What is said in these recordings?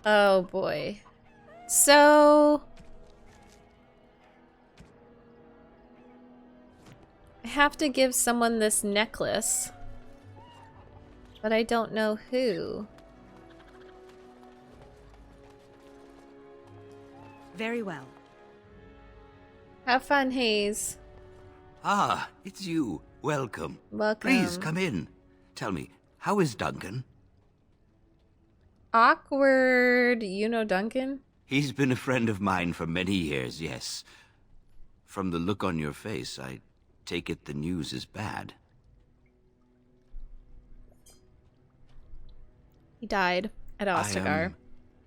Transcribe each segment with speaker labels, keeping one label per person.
Speaker 1: Oh boy. So I have to give someone this necklace, but I don't know who.
Speaker 2: Very well.
Speaker 1: Have fun, Hayes.
Speaker 3: Ah, it's you. Welcome.
Speaker 1: Welcome.
Speaker 3: Please, come in. Tell me, how is Duncan?
Speaker 1: Awkward. You know Duncan?
Speaker 3: He's been a friend of mine for many years, yes. From the look on your face, I take it the news is bad.
Speaker 1: He died at
Speaker 3: I
Speaker 1: Ostagar.
Speaker 3: am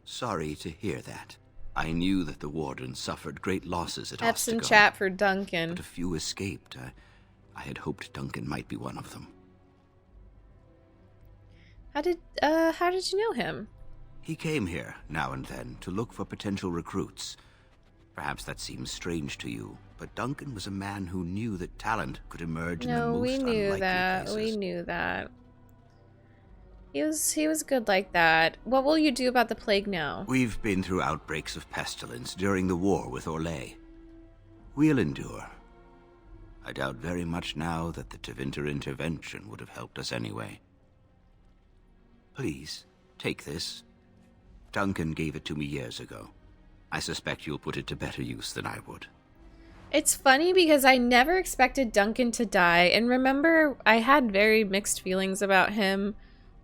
Speaker 3: sorry to hear that. I knew that the Wardens suffered great losses at
Speaker 1: Have some
Speaker 3: Ostagar,
Speaker 1: chat for Duncan.
Speaker 3: but a few escaped. I had hoped Duncan might be one of them.
Speaker 1: How did you know him?
Speaker 3: He came here now and then to look for potential recruits. Perhaps that seems strange to you, but Duncan was a man who knew that talent could emerge in the most
Speaker 1: we knew
Speaker 3: unlikely
Speaker 1: that.
Speaker 3: places.
Speaker 1: We knew that. He was good like that. What will you do about the plague now?
Speaker 3: We've been through outbreaks of pestilence during the war with Orlais. We'll endure. I doubt very much now that the Tevinter intervention would have helped us anyway. Please, take this. Duncan gave it to me years ago. I suspect you'll put it to better use than I would.
Speaker 1: It's funny because I never expected Duncan to die. And remember, I had very mixed feelings about him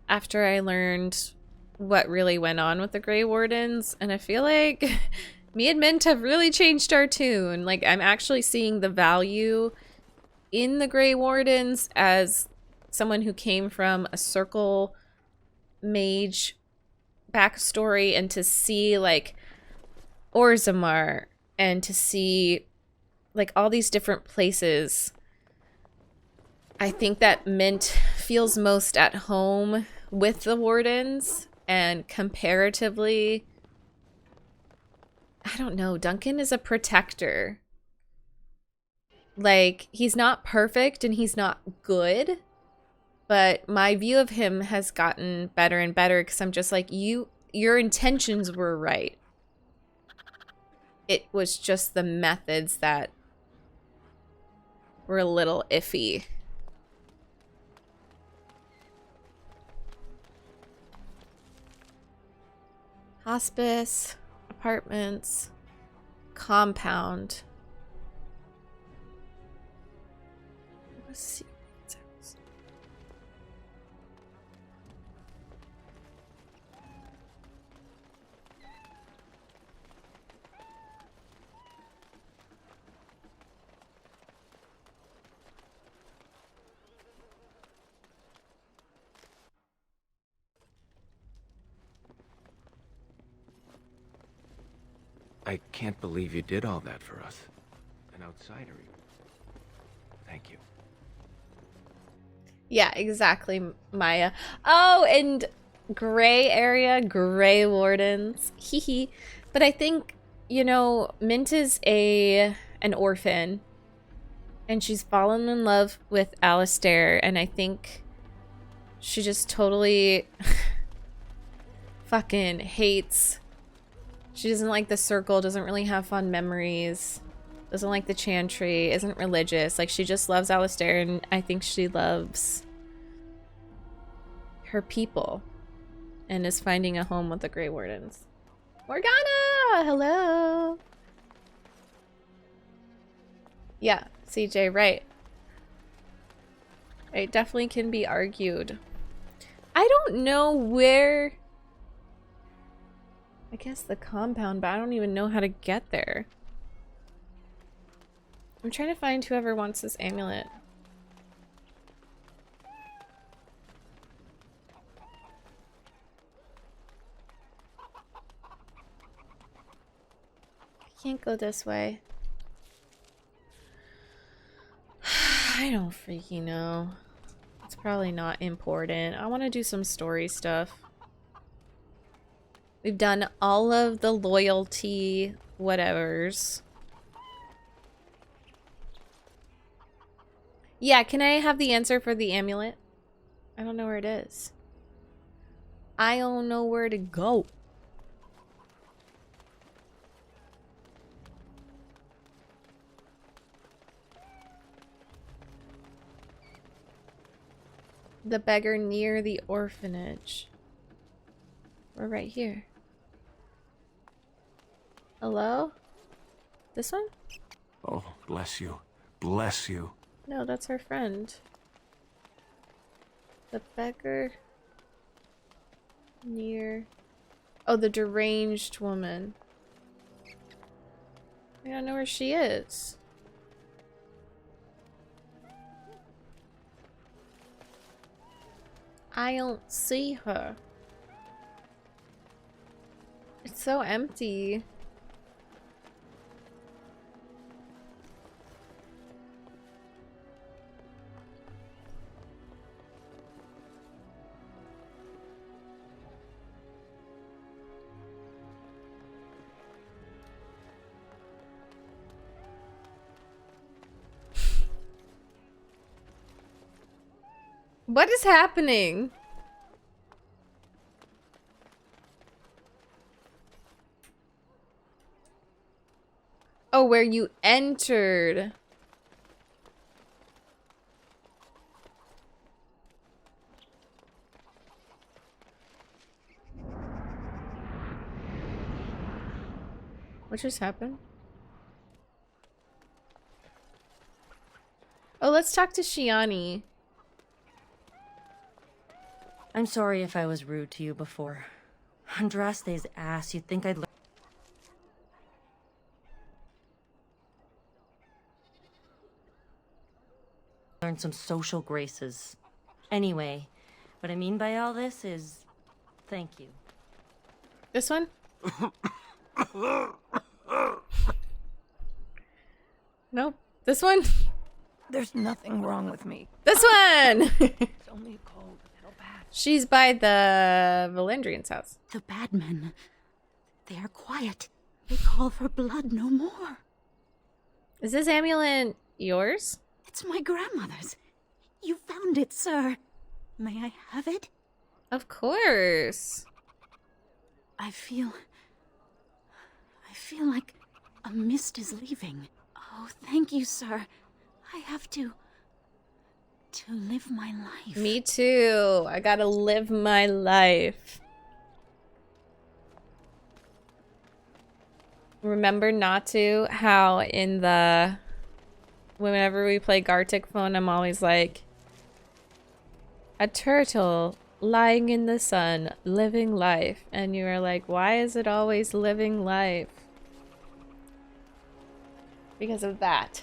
Speaker 1: after I learned what really went on with the Grey Wardens. And I feel like me and Mint have really changed our tune. Like, I'm actually seeing the value in the Grey Wardens as someone who came from a circle mage backstory, and to see like Orzammar and to see like all these different places. I think that Mint feels most at home with the Wardens, and comparatively, I don't know, Duncan is a protector. Like, he's not perfect and he's not good, but my view of him has gotten better and better because I'm just like, your intentions were right. It was just the methods that were a little iffy. Hospice, apartments, compound. Let's see.
Speaker 4: I can't believe you did all that for us. An outsider. Thank you.
Speaker 1: Yeah, exactly, Maya. Oh, and gray area, Grey Wardens. Hee. But I think, you know, Mint is an orphan. And she's fallen in love with Alistair. And I think she just totally fucking hates. She doesn't like the circle, doesn't really have fond memories. Doesn't like the chantry, isn't religious. Like, she just loves Alistair, and I think she loves her people and is finding a home with the Grey Wardens. Morgana! Hello! Yeah, CJ, right. It definitely can be argued. I don't know where... I guess the compound, but I don't even know how to get there. I'm trying to find whoever wants this amulet. I can't go this way. I don't freaking know. It's probably not important. I want to do some story stuff. We've done all of the loyalty whatevers. Yeah, can I have the answer for the amulet? I don't know where it is. I don't know where to go. The beggar near the orphanage. We're right here. Hello? This one?
Speaker 4: Oh, bless you. Bless you.
Speaker 1: No, that's our friend. The beggar near... Oh, the deranged woman. I don't know where she is. I don't see her. It's so empty. What is happening? Oh, where you entered. What just happened? Oh, let's talk to Shiani.
Speaker 2: I'm sorry if I was rude to you before. Andraste's ass, you'd think I'd learn some social graces. Anyway, what I mean by all this is... thank you.
Speaker 1: This one? Nope. This one?
Speaker 5: There's nothing wrong with me.
Speaker 1: This one!
Speaker 5: It's only a cold, a little bad.
Speaker 1: She's by the Valendrian's house.
Speaker 6: The bad men, they are quiet. They call for blood no more.
Speaker 1: Is this amulet yours?
Speaker 6: It's my grandmother's. You found it, sir. May I have it?
Speaker 1: Of course.
Speaker 6: I feel like a mist is leaving. Oh, thank you, sir. I have to live my life.
Speaker 1: Me too. I gotta live my life. Remember not to how in the... Whenever we play Gartic phone, I'm always like... A turtle lying in the sun, living life. And you are like, why is it always living life? Because of that.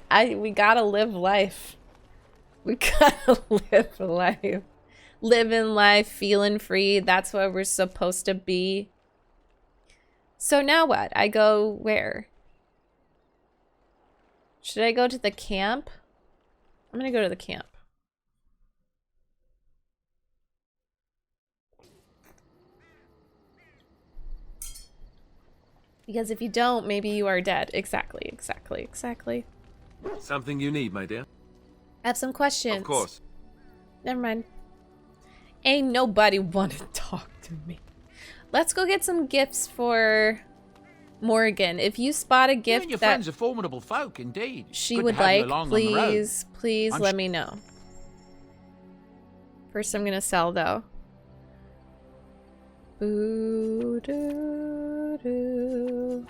Speaker 1: We gotta live life. We gotta live life. Living life, feeling free. That's what we're supposed to be. So now what? I go where? Should I go to the camp? I'm gonna go to the camp. Because if you don't, maybe you are dead. Exactly, exactly, exactly.
Speaker 7: Something you need, my dear?
Speaker 1: I have some questions.
Speaker 7: Of course.
Speaker 1: Never mind. Ain't nobody want to talk to me. Let's go get some gifts for Morrigan. If you spot a
Speaker 8: You
Speaker 1: gift
Speaker 8: and your
Speaker 1: that
Speaker 8: friends are formidable folk, indeed.
Speaker 1: she
Speaker 8: Good to
Speaker 1: would
Speaker 8: have you
Speaker 1: like,
Speaker 8: along on the road.
Speaker 1: please
Speaker 8: I'm
Speaker 1: let me know. First, I'm gonna sell though. Boo doo doo.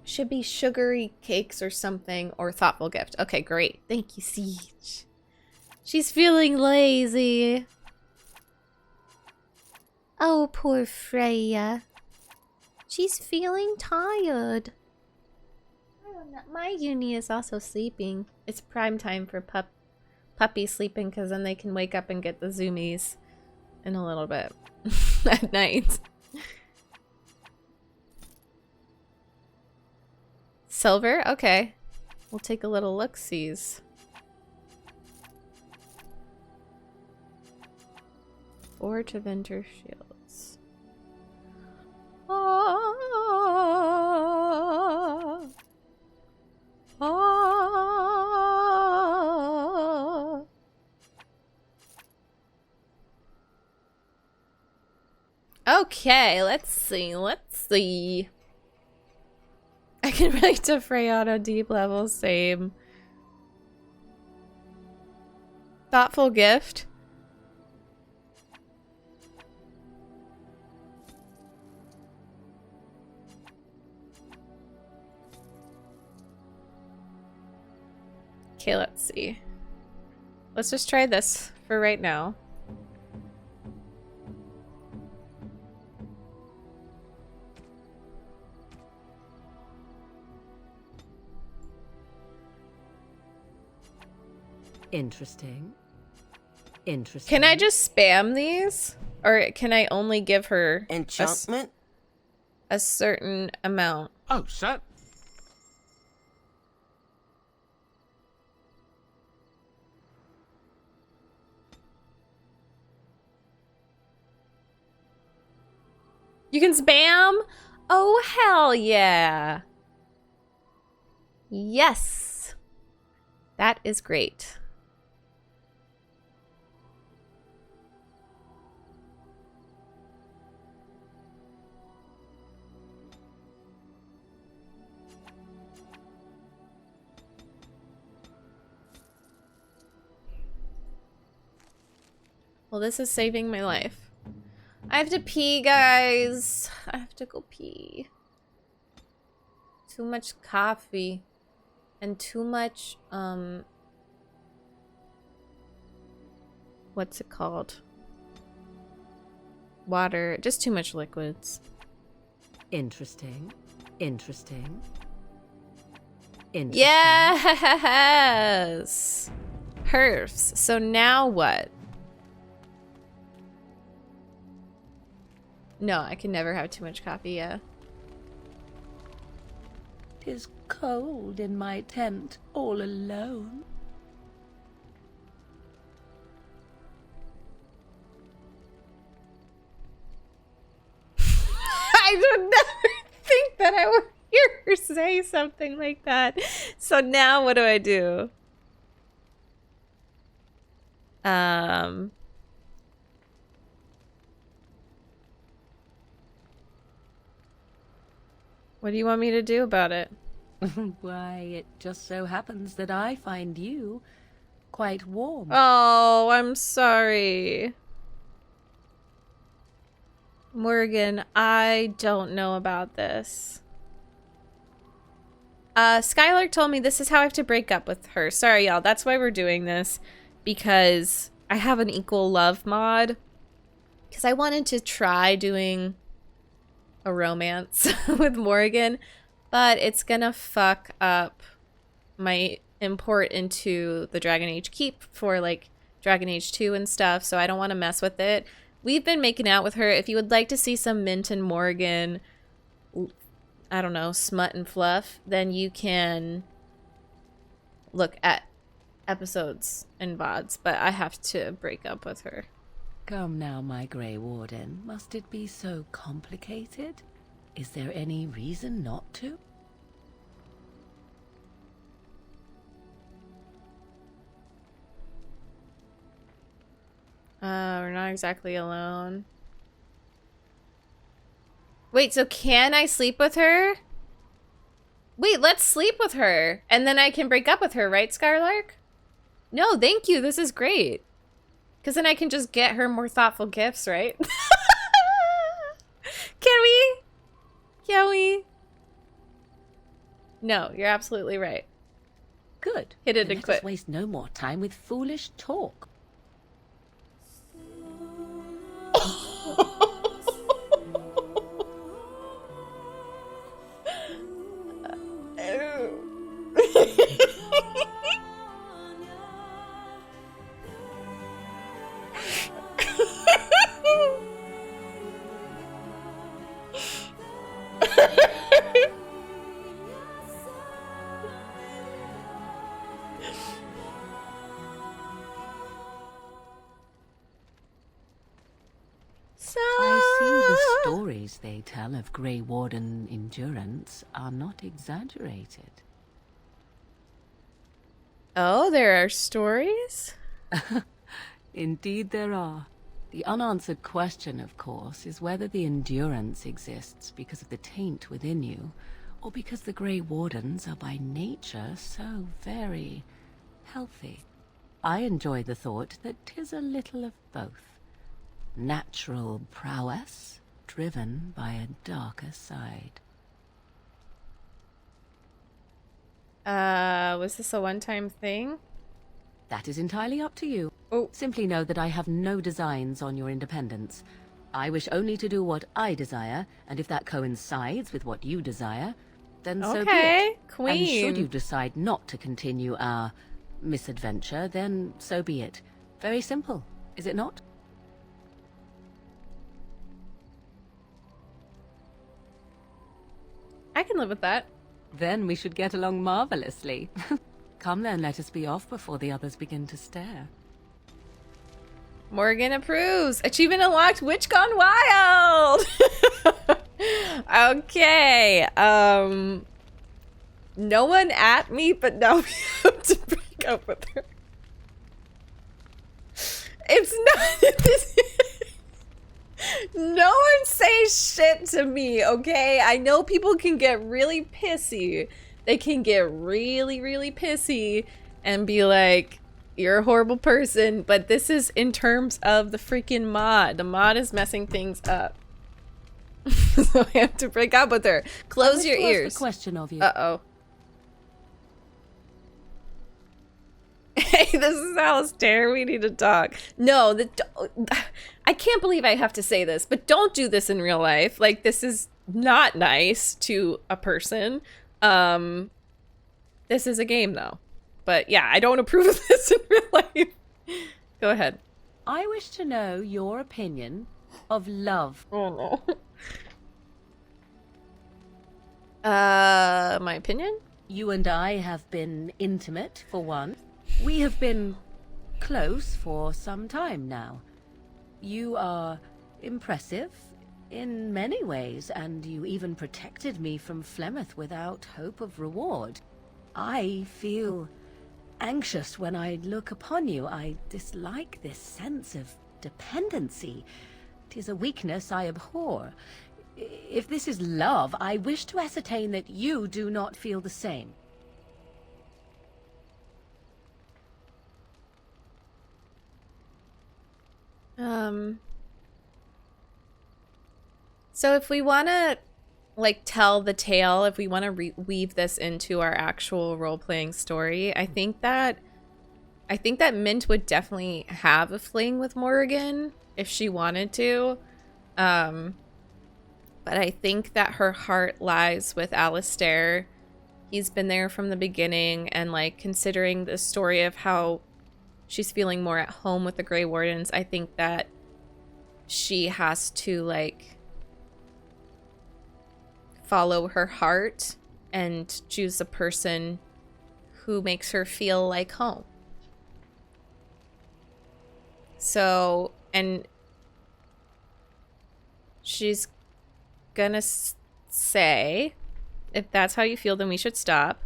Speaker 1: Should be sugary cakes or something, or thoughtful gift. Okay, great. Thank you, Siege. She's feeling lazy. Oh, poor Freya. She's feeling tired. don't know. My uni is also sleeping. It's prime time for puppies sleeping because then they can wake up and get the zoomies in a little bit at night. Silver? Okay. We'll take a little look-sees. 4 Teventer shields. Ah. Ah. Okay, let's see. I can relate to Freyana deep level, same. Thoughtful gift. Okay, let's see. Let's just try this for right now.
Speaker 2: Interesting. Interesting.
Speaker 1: Can I just spam these? Or can I only give her
Speaker 9: enchantment?
Speaker 1: A certain amount?
Speaker 8: Oh, sir.
Speaker 1: You can spam? Oh, hell yeah. Yes. That is great. Well, this is saving my life. I have to pee, guys. I have to go pee. Too much coffee. And too much, what's it called? Water. Just too much liquids.
Speaker 2: Interesting. Interesting. Interesting.
Speaker 1: Yes! Perfs. So now what? No, I can never have too much coffee, yeah.
Speaker 5: 'Tis cold in my tent, all alone.
Speaker 1: I would never think that I would hear her say something like that. So now what do I do? What do you want me to do about it?
Speaker 5: Why, it just so happens that I find you quite warm.
Speaker 1: Oh, I'm sorry. Morrigan, I don't know about this. Skylark told me this is how I have to break up with her. Sorry, y'all. That's why we're doing this. Because I have an equal love mod. Because I wanted to try doing a romance with Morrigan. But it's gonna fuck up my import into the Dragon Age Keep for, like, Dragon Age 2 and stuff. So I don't want to mess with it. We've been making out with her. If you would like to see some Mint and Morrigan, I don't know, smut and fluff, then you can look at episodes and VODs, but I have to break up with her.
Speaker 5: Come now, my Grey Warden. Must it be so complicated? Is there any reason not to?
Speaker 1: We're not exactly alone. Wait, so can I sleep with her? Wait, let's sleep with her. And then I can break up with her, right, Skylark? No, thank you. This is great. Because then I can just get her more thoughtful gifts, right? Can we? Can we? No, you're absolutely right.
Speaker 5: Good.
Speaker 1: Hit it
Speaker 5: Then
Speaker 1: and
Speaker 5: let
Speaker 1: quit.
Speaker 5: us waste no more time with foolish talk. stories they tell of Grey Warden endurance are not exaggerated.
Speaker 1: Oh, there are stories?
Speaker 5: Indeed there are. The unanswered question, of course, is whether the endurance exists because of the taint within you, or because the Grey Wardens are by nature so very healthy. I enjoy the thought that 'tis a little of both. Natural prowess, driven by a darker side.
Speaker 1: Was this a one-time thing?
Speaker 5: That is entirely up to you.
Speaker 1: Oh.
Speaker 5: Simply know that I have no designs on your independence. I wish only to do what I desire, and if that coincides with what you desire, then so be it.
Speaker 1: Queen.
Speaker 5: And should you decide not to continue our misadventure, then so be it. Very simple, is it not?
Speaker 1: I can live with that.
Speaker 5: Then we should get along marvelously. Come then, let us be off before the others begin to stare.
Speaker 1: Morrigan approves. Achievement unlocked. Witch Gone Wild. Okay. No one at me, but now we have to break up with her. It's not. No one say shit to me, okay? I know people can get really pissy. They can get really, really pissy and be like, you're a horrible person, but this is in terms of the freaking mod. The mod is messing things up. So I have to break up with her. Close your ears.
Speaker 5: A question of you.
Speaker 1: Uh-oh. Hey, this is Alistair. We need to talk. No, I can't believe I have to say this, but don't do this in real life. Like, this is not nice to a person. This is a game, though. But yeah, I don't approve of this in real life. Go ahead.
Speaker 5: I wish to know your opinion of love.
Speaker 1: Oh, no. My opinion?
Speaker 5: You and I have been intimate, for one. We have been close for some time now. You are impressive in many ways, and you even protected me from Flemeth without hope of reward. I feel anxious when I look upon you. I dislike this sense of dependency. 'Tis a weakness I abhor. If this is love, I wish to ascertain that you do not feel the same.
Speaker 1: So if we want to, like, tell the tale, if we want to weave this into our actual role-playing story, I think that Mint would definitely have a fling with Morrigan if she wanted to. But I think that her heart lies with Alistair. He's been there from the beginning, and, like, considering the story of how she's feeling more at home with the Grey Wardens, I think that she has to, like, follow her heart and choose a person who makes her feel like home. So, and she's gonna say, if that's how you feel, then we should stop,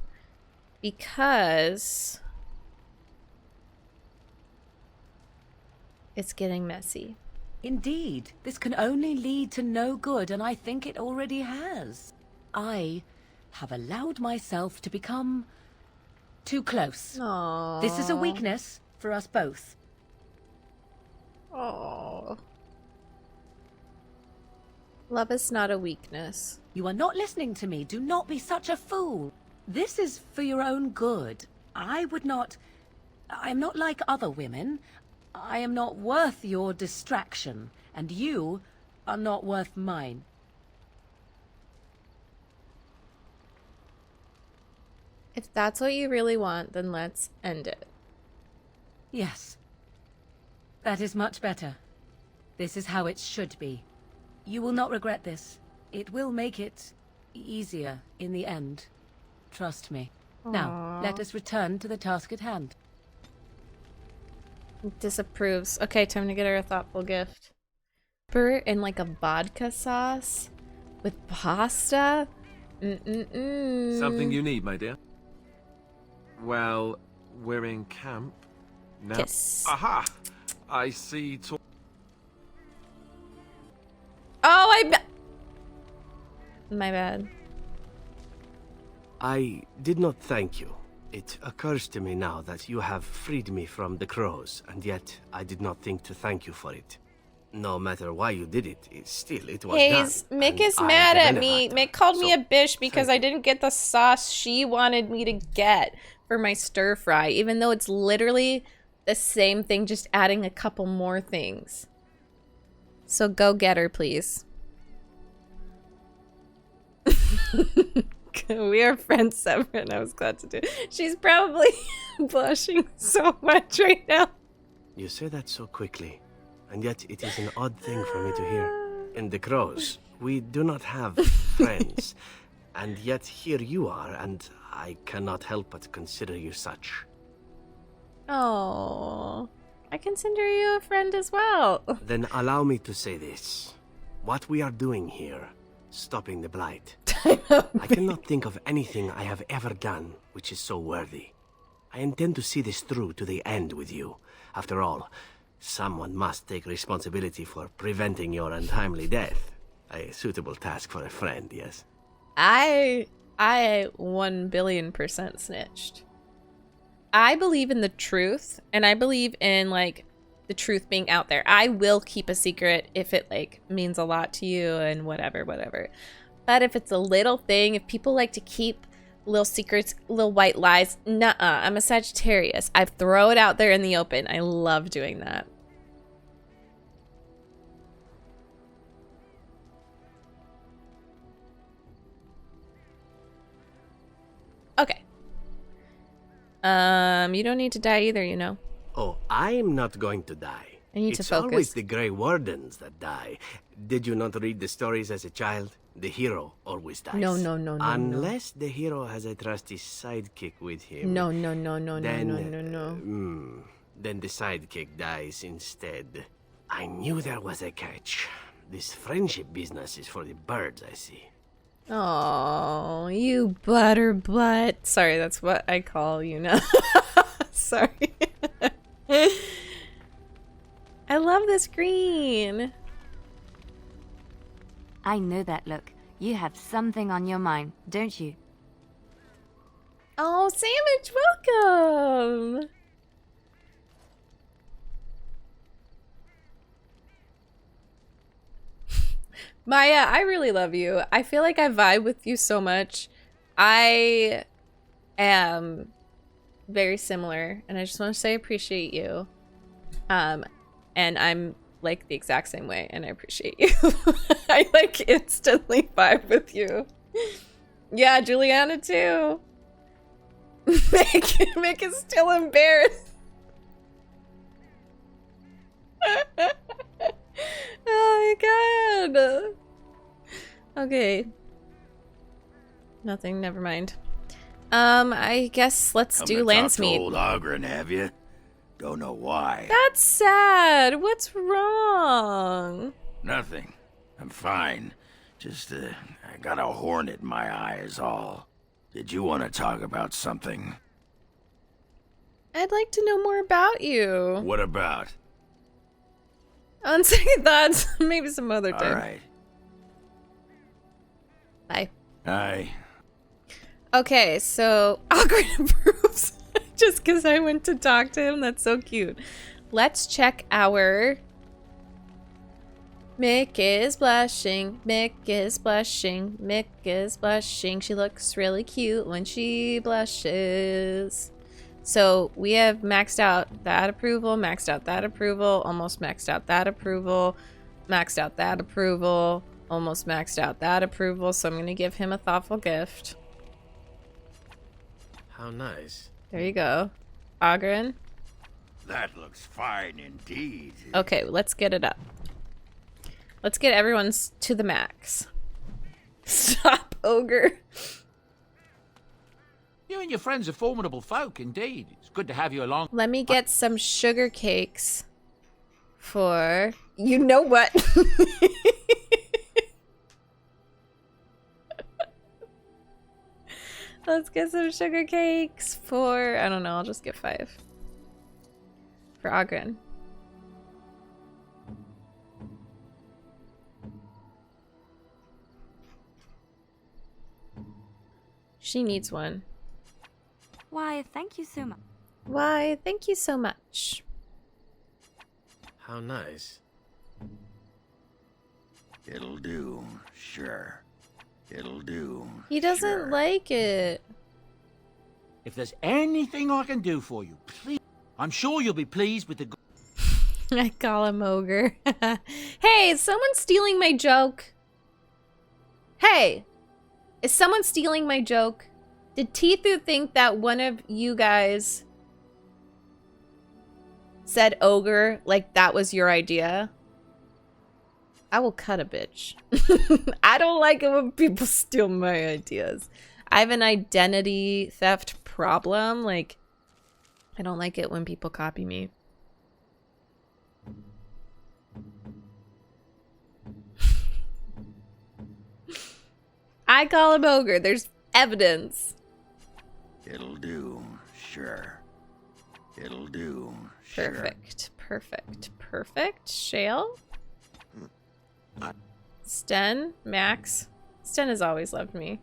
Speaker 1: because it's getting messy.
Speaker 5: Indeed, this can only lead to no good, and I think it already has. I have allowed myself to become too close.
Speaker 1: Aww.
Speaker 5: This is a weakness for us both.
Speaker 1: Aww. Love is not a weakness.
Speaker 5: You are not listening to me. Do not be such a fool. This is for your own good. I am not like other women. I am not worth your distraction, and you are not worth mine.
Speaker 1: If that's what you really want, then let's end it.
Speaker 5: Yes. That is much better. This is how it should be. You will not regret this. It will make it easier in the end. Trust me.
Speaker 1: Aww.
Speaker 5: Now, let us return to the task at hand.
Speaker 1: Disapproves. Okay, time to get her a thoughtful gift. pepper and like a vodka sauce with pasta.
Speaker 7: Something you need, my dear? Well, we're in camp now.
Speaker 1: Kiss.
Speaker 7: Aha! I see.
Speaker 1: Oh, my bad.
Speaker 9: I did not thank you. It occurs to me now that you have freed me from the crows, and yet I did not think to thank you for it. No matter why you did it, it was done.
Speaker 1: Mick is
Speaker 9: and I
Speaker 1: mad
Speaker 9: am
Speaker 1: at
Speaker 9: the
Speaker 1: me.
Speaker 9: benefactor.
Speaker 1: Mick called me
Speaker 9: So,
Speaker 1: a bitch because
Speaker 9: thank
Speaker 1: I didn't get the sauce she wanted me to get for my stir fry, even though it's literally the same thing, just adding a couple more things. So go get her, please. We are friends, Severin. I was glad to do it. She's probably blushing so much right now.
Speaker 9: You say that so quickly, and yet it is an odd thing for me to hear. In the crows, we do not have friends, and yet here you are, and I cannot help but consider you such.
Speaker 1: Oh, I consider you a friend as well.
Speaker 9: Then allow me to say this. What we are doing here, stopping the blight, I cannot think of anything I have ever done which is so worthy. I intend to see this through to the end with you. After all, someone must take responsibility for preventing your untimely death. A suitable task for a friend, yes?
Speaker 1: I 1,000,000,000% snitched. I believe in the truth, and I believe in, like, the truth being out there. I will keep a secret if it, like, means a lot to you and whatever. But if it's a little thing, if people like to keep little secrets, little white lies, nuh-uh. I'm a Sagittarius. I throw it out there in the open. I love doing that. Okay. You don't need to die either, you know.
Speaker 9: Oh, I'm not going to die.
Speaker 1: I need to
Speaker 9: It's
Speaker 1: focus.
Speaker 9: always the Grey Wardens that die. Did you not read the stories as a child? The hero always dies.
Speaker 1: No.
Speaker 9: Unless the hero has a trusty sidekick with him.
Speaker 1: No.
Speaker 9: Then the sidekick dies instead. I knew there was a catch. This friendship business is for the birds, I see.
Speaker 1: Oh, you butter butt. Sorry, that's what I call you now. Sorry. I love this green.
Speaker 10: I know that look. You have something on your mind, don't you?
Speaker 1: Oh, Sandwich, welcome. Maya, I really love you. I feel like I vibe with you so much. I am very similar, and I just want to say I appreciate you. And I'm like the exact same way, and I appreciate you. I like instantly vibe with you. Yeah, Juliana too. Mick is still embarrassed. Oh my god. Okay. Nothing, never mind. I guess let's do Landsmeet.
Speaker 3: Old Loghain, have you? Don't know why.
Speaker 1: That's sad. What's wrong?
Speaker 3: Nothing. I'm fine. Just, I got a hornet in my eye is all. Did you want to talk about something?
Speaker 1: I'd like to know more about you.
Speaker 3: What about?
Speaker 1: On second thoughts, maybe some other time.
Speaker 3: All right.
Speaker 1: Bye.
Speaker 3: Aye.
Speaker 1: Okay, so Awkward approves. Just because I went to talk to him. That's so cute. Let's check our... Mick is blushing. Mick is blushing. Mick is blushing. She looks really cute when she blushes. So we have maxed out that approval, maxed out that approval, almost maxed out that approval, maxed out that approval, almost maxed out that approval. So I'm going to give him a thoughtful gift.
Speaker 9: How nice.
Speaker 1: There you go. Ogren.
Speaker 3: That looks fine indeed.
Speaker 1: Okay, let's get it up. Let's get everyone's to the max. Stop, ogre.
Speaker 8: You and your friends are formidable folk, indeed. It's good to have you along.
Speaker 1: Let me get some sugar cakes for You know what? Let's get some sugar cakes for, I don't know, I'll just get 5. For Ogren. She needs one.
Speaker 10: Why, thank you so much.
Speaker 1: Why, thank you so much.
Speaker 9: How nice.
Speaker 8: It'll do, sure. It'll do.
Speaker 1: He doesn't like it.
Speaker 8: If there's anything I can do for you, please. I'm sure you'll be pleased with the.
Speaker 1: I call him ogre. Hey, is someone stealing my joke? Hey, is someone stealing my joke? Did Tithu think that one of you guys said ogre like that was your idea? I will cut a bitch. I don't like it when people steal my ideas. I have an identity theft problem. Like, I don't like it when people copy me. I call him ogre. There's evidence.
Speaker 8: It'll do, sure. It'll do, sure.
Speaker 1: Perfect. Perfect. Perfect. Shale? Sten? Max? Sten has always loved me.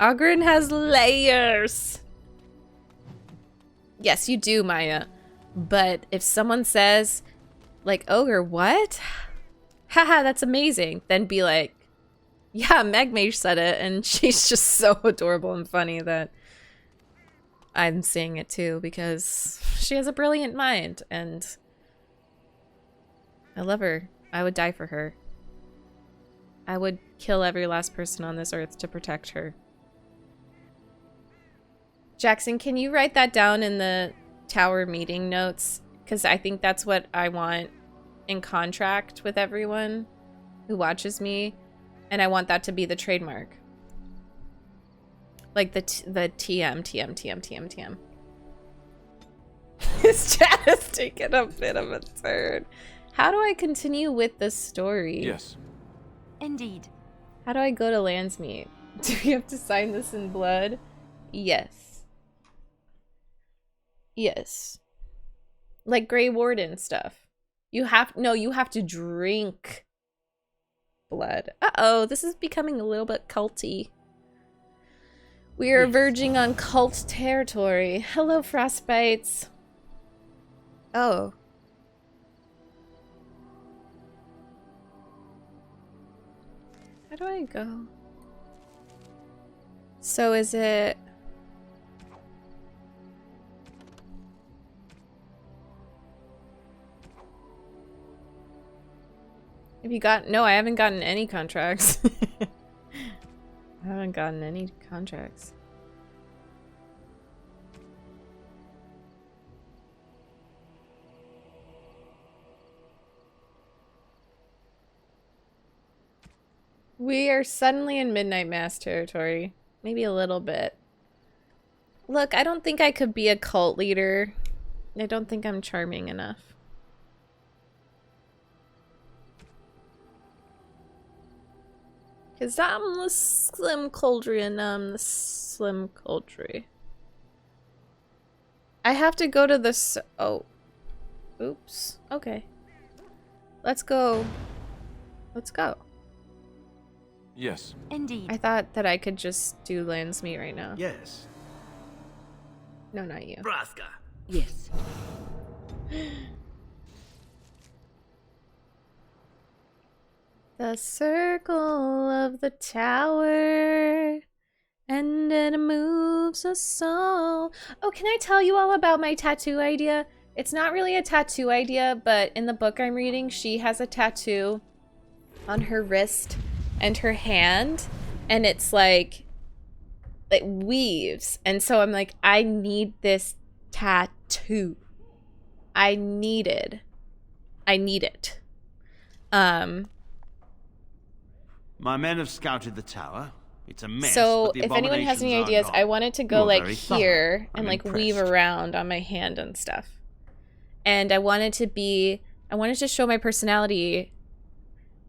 Speaker 1: Ogren has layers. Yes, you do, Maya. But if someone says, like, ogre, what? Haha, that's amazing. Then be like, yeah, MegMage said it, and she's just so adorable and funny that I'm saying it too, because she has a brilliant mind, and I love her. I would die for her. I would kill every last person on this earth to protect her. Jackson, can you write that down in the tower meeting notes? Because I think that's what I want in contract with everyone who watches me. And I want that to be the trademark. Like the TM. His chat has taken a bit of a turn. How do I continue with the story?
Speaker 4: Yes.
Speaker 10: Indeed.
Speaker 1: How do I go to Landsmeet? Do we have to sign this in blood? Yes. Yes. Like Grey Warden stuff. You have to drink blood. Uh-oh, this is becoming a little bit culty. We are verging on cult territory. Hello, Frostbites. Oh. How do I go? So is it... Have you got... No, I haven't gotten any contracts. I haven't gotten any contracts. We are suddenly in Midnight Mass territory. Maybe a little bit. Look, I don't think I could be a cult leader. I don't think I'm charming enough. Because I'm the Slim Coldry and I'm the Slim Coldry. I have to go to the... Oh. Oops. Okay. Let's go. Let's go.
Speaker 4: Yes.
Speaker 10: Indeed.
Speaker 1: I thought that I could just do Landsmeet right now.
Speaker 9: Yes.
Speaker 1: No, not you.
Speaker 9: Braska.
Speaker 5: Yes.
Speaker 1: The circle of the tower, and it moves us all. Oh, can I tell you all about my tattoo idea? It's not really a tattoo idea, but in the book I'm reading, she has a tattoo on her wrist and her hand, and it's like, it weaves. And so I'm like, I need this tattoo. I need it.
Speaker 11: My men have scouted the tower. It's a mess.
Speaker 1: So
Speaker 11: but the
Speaker 1: if anyone has any
Speaker 11: abominations are
Speaker 1: ideas,
Speaker 11: not.
Speaker 1: I want it to go
Speaker 11: You're
Speaker 1: like
Speaker 11: very thorough.
Speaker 1: here and
Speaker 11: I'm
Speaker 1: like weave
Speaker 11: impressed.
Speaker 1: around on my hand and stuff. And I want it to be I wanted to show my personality.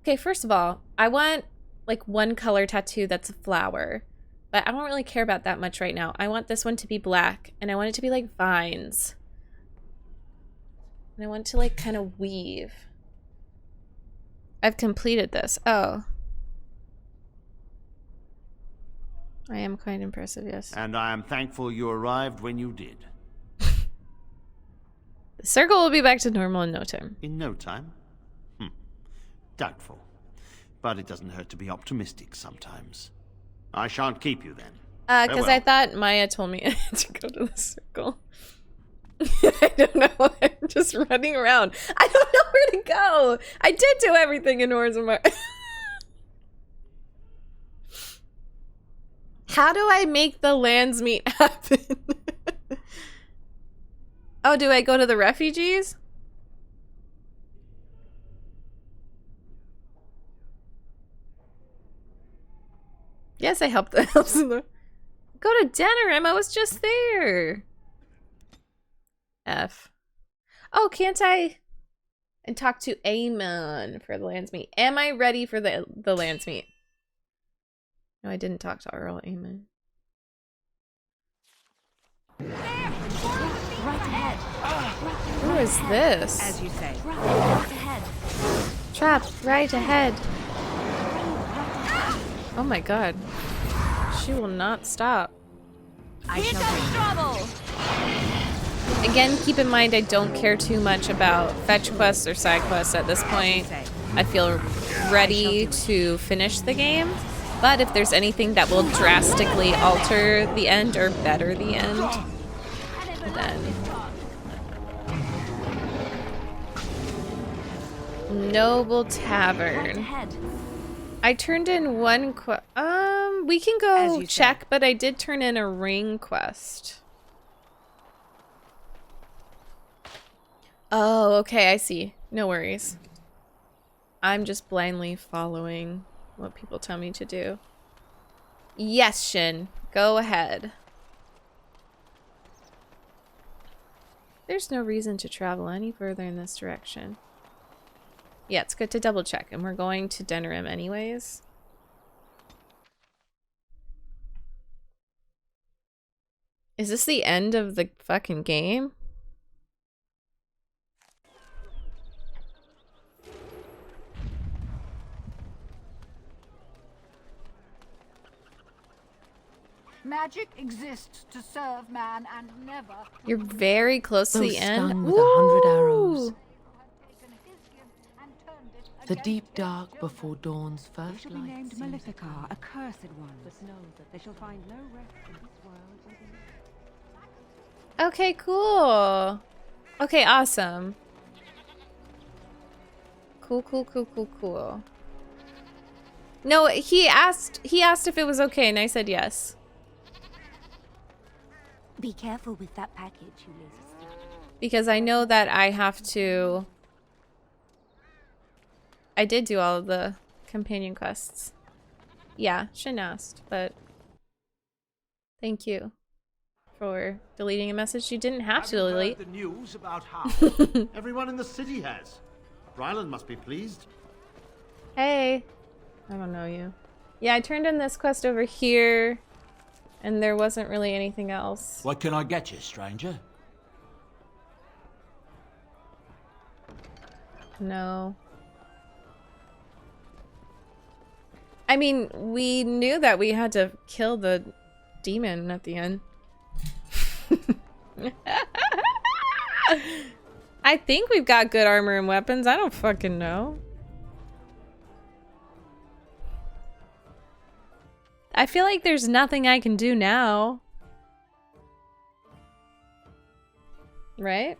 Speaker 1: Okay, first of all, I want like one color tattoo that's a flower. But I don't really care about that much right now. I want this one to be black. And I want it to be like vines. And I want to like kind of weave. I've completed this. Oh. I am quite impressive, yes.
Speaker 11: And I am thankful you arrived when you did.
Speaker 1: The circle will be back to normal in no time.
Speaker 11: In no time? Doubtful. But it doesn't hurt to be optimistic sometimes. I shan't keep you then.
Speaker 1: Because I thought Maya told me to go to the circle. I don't know. I'm just running around. I don't know where to go. I did do everything in Orzammar. How do I make the Landsmeet happen? Oh, do I go to the refugees? Yes, I helped the helps in the... Go to Denerim, I was just there. F. Oh, can't I? And talk to Amon for the Landsmeet. Am I ready for the Landsmeet? No, I didn't talk to Earl Amon.
Speaker 10: Right ahead.
Speaker 1: Who is this?
Speaker 5: As you say.
Speaker 10: Right ahead.
Speaker 1: Trap, right ahead. Oh my god. She will not stop.
Speaker 10: Here comes trouble.
Speaker 1: Again, keep in mind I don't care too much about fetch quests or side quests at this point. I feel ready to finish the game. But if there's anything that will drastically alter the end or better the end, then... Noble Tavern. I turned in one quest. We can go check, but I did turn in a ring quest. Oh, okay, I see. No worries. I'm just blindly following what people tell me to do. Yes, Shin. Go ahead. There's no reason to travel any further in this direction. Yeah, it's good to double check, and we're going to Denerim anyways. Is this the end of the fucking game?
Speaker 12: Magic exists to serve man and never.
Speaker 1: You're very close to the end.
Speaker 13: Stung with 100 arrows.
Speaker 1: Ooh.
Speaker 13: The deep dark before dawn's first
Speaker 12: Shall be
Speaker 13: light
Speaker 12: named
Speaker 13: seems
Speaker 12: Maleficar, a cursed one. But know that they shall find no rest in this world.
Speaker 1: Okay, cool. Okay, awesome. Cool. No, he asked if it was okay, and I said yes.
Speaker 10: Be careful with that package, you lazy slut.
Speaker 1: Because I know that I have to... I did do all of the companion quests. Yeah, Shin asked, but... Thank you for deleting a message you didn't have to delete.
Speaker 11: The news about how everyone in the city has. Ryland must be pleased.
Speaker 1: Hey. I don't know you. Yeah, I turned in this quest over here, and there wasn't really anything else.
Speaker 8: What can I get you, stranger?
Speaker 1: No. I mean, we knew that we had to kill the demon at the end. I think we've got good armor and weapons. I don't fucking know. I feel like there's nothing I can do now. Right?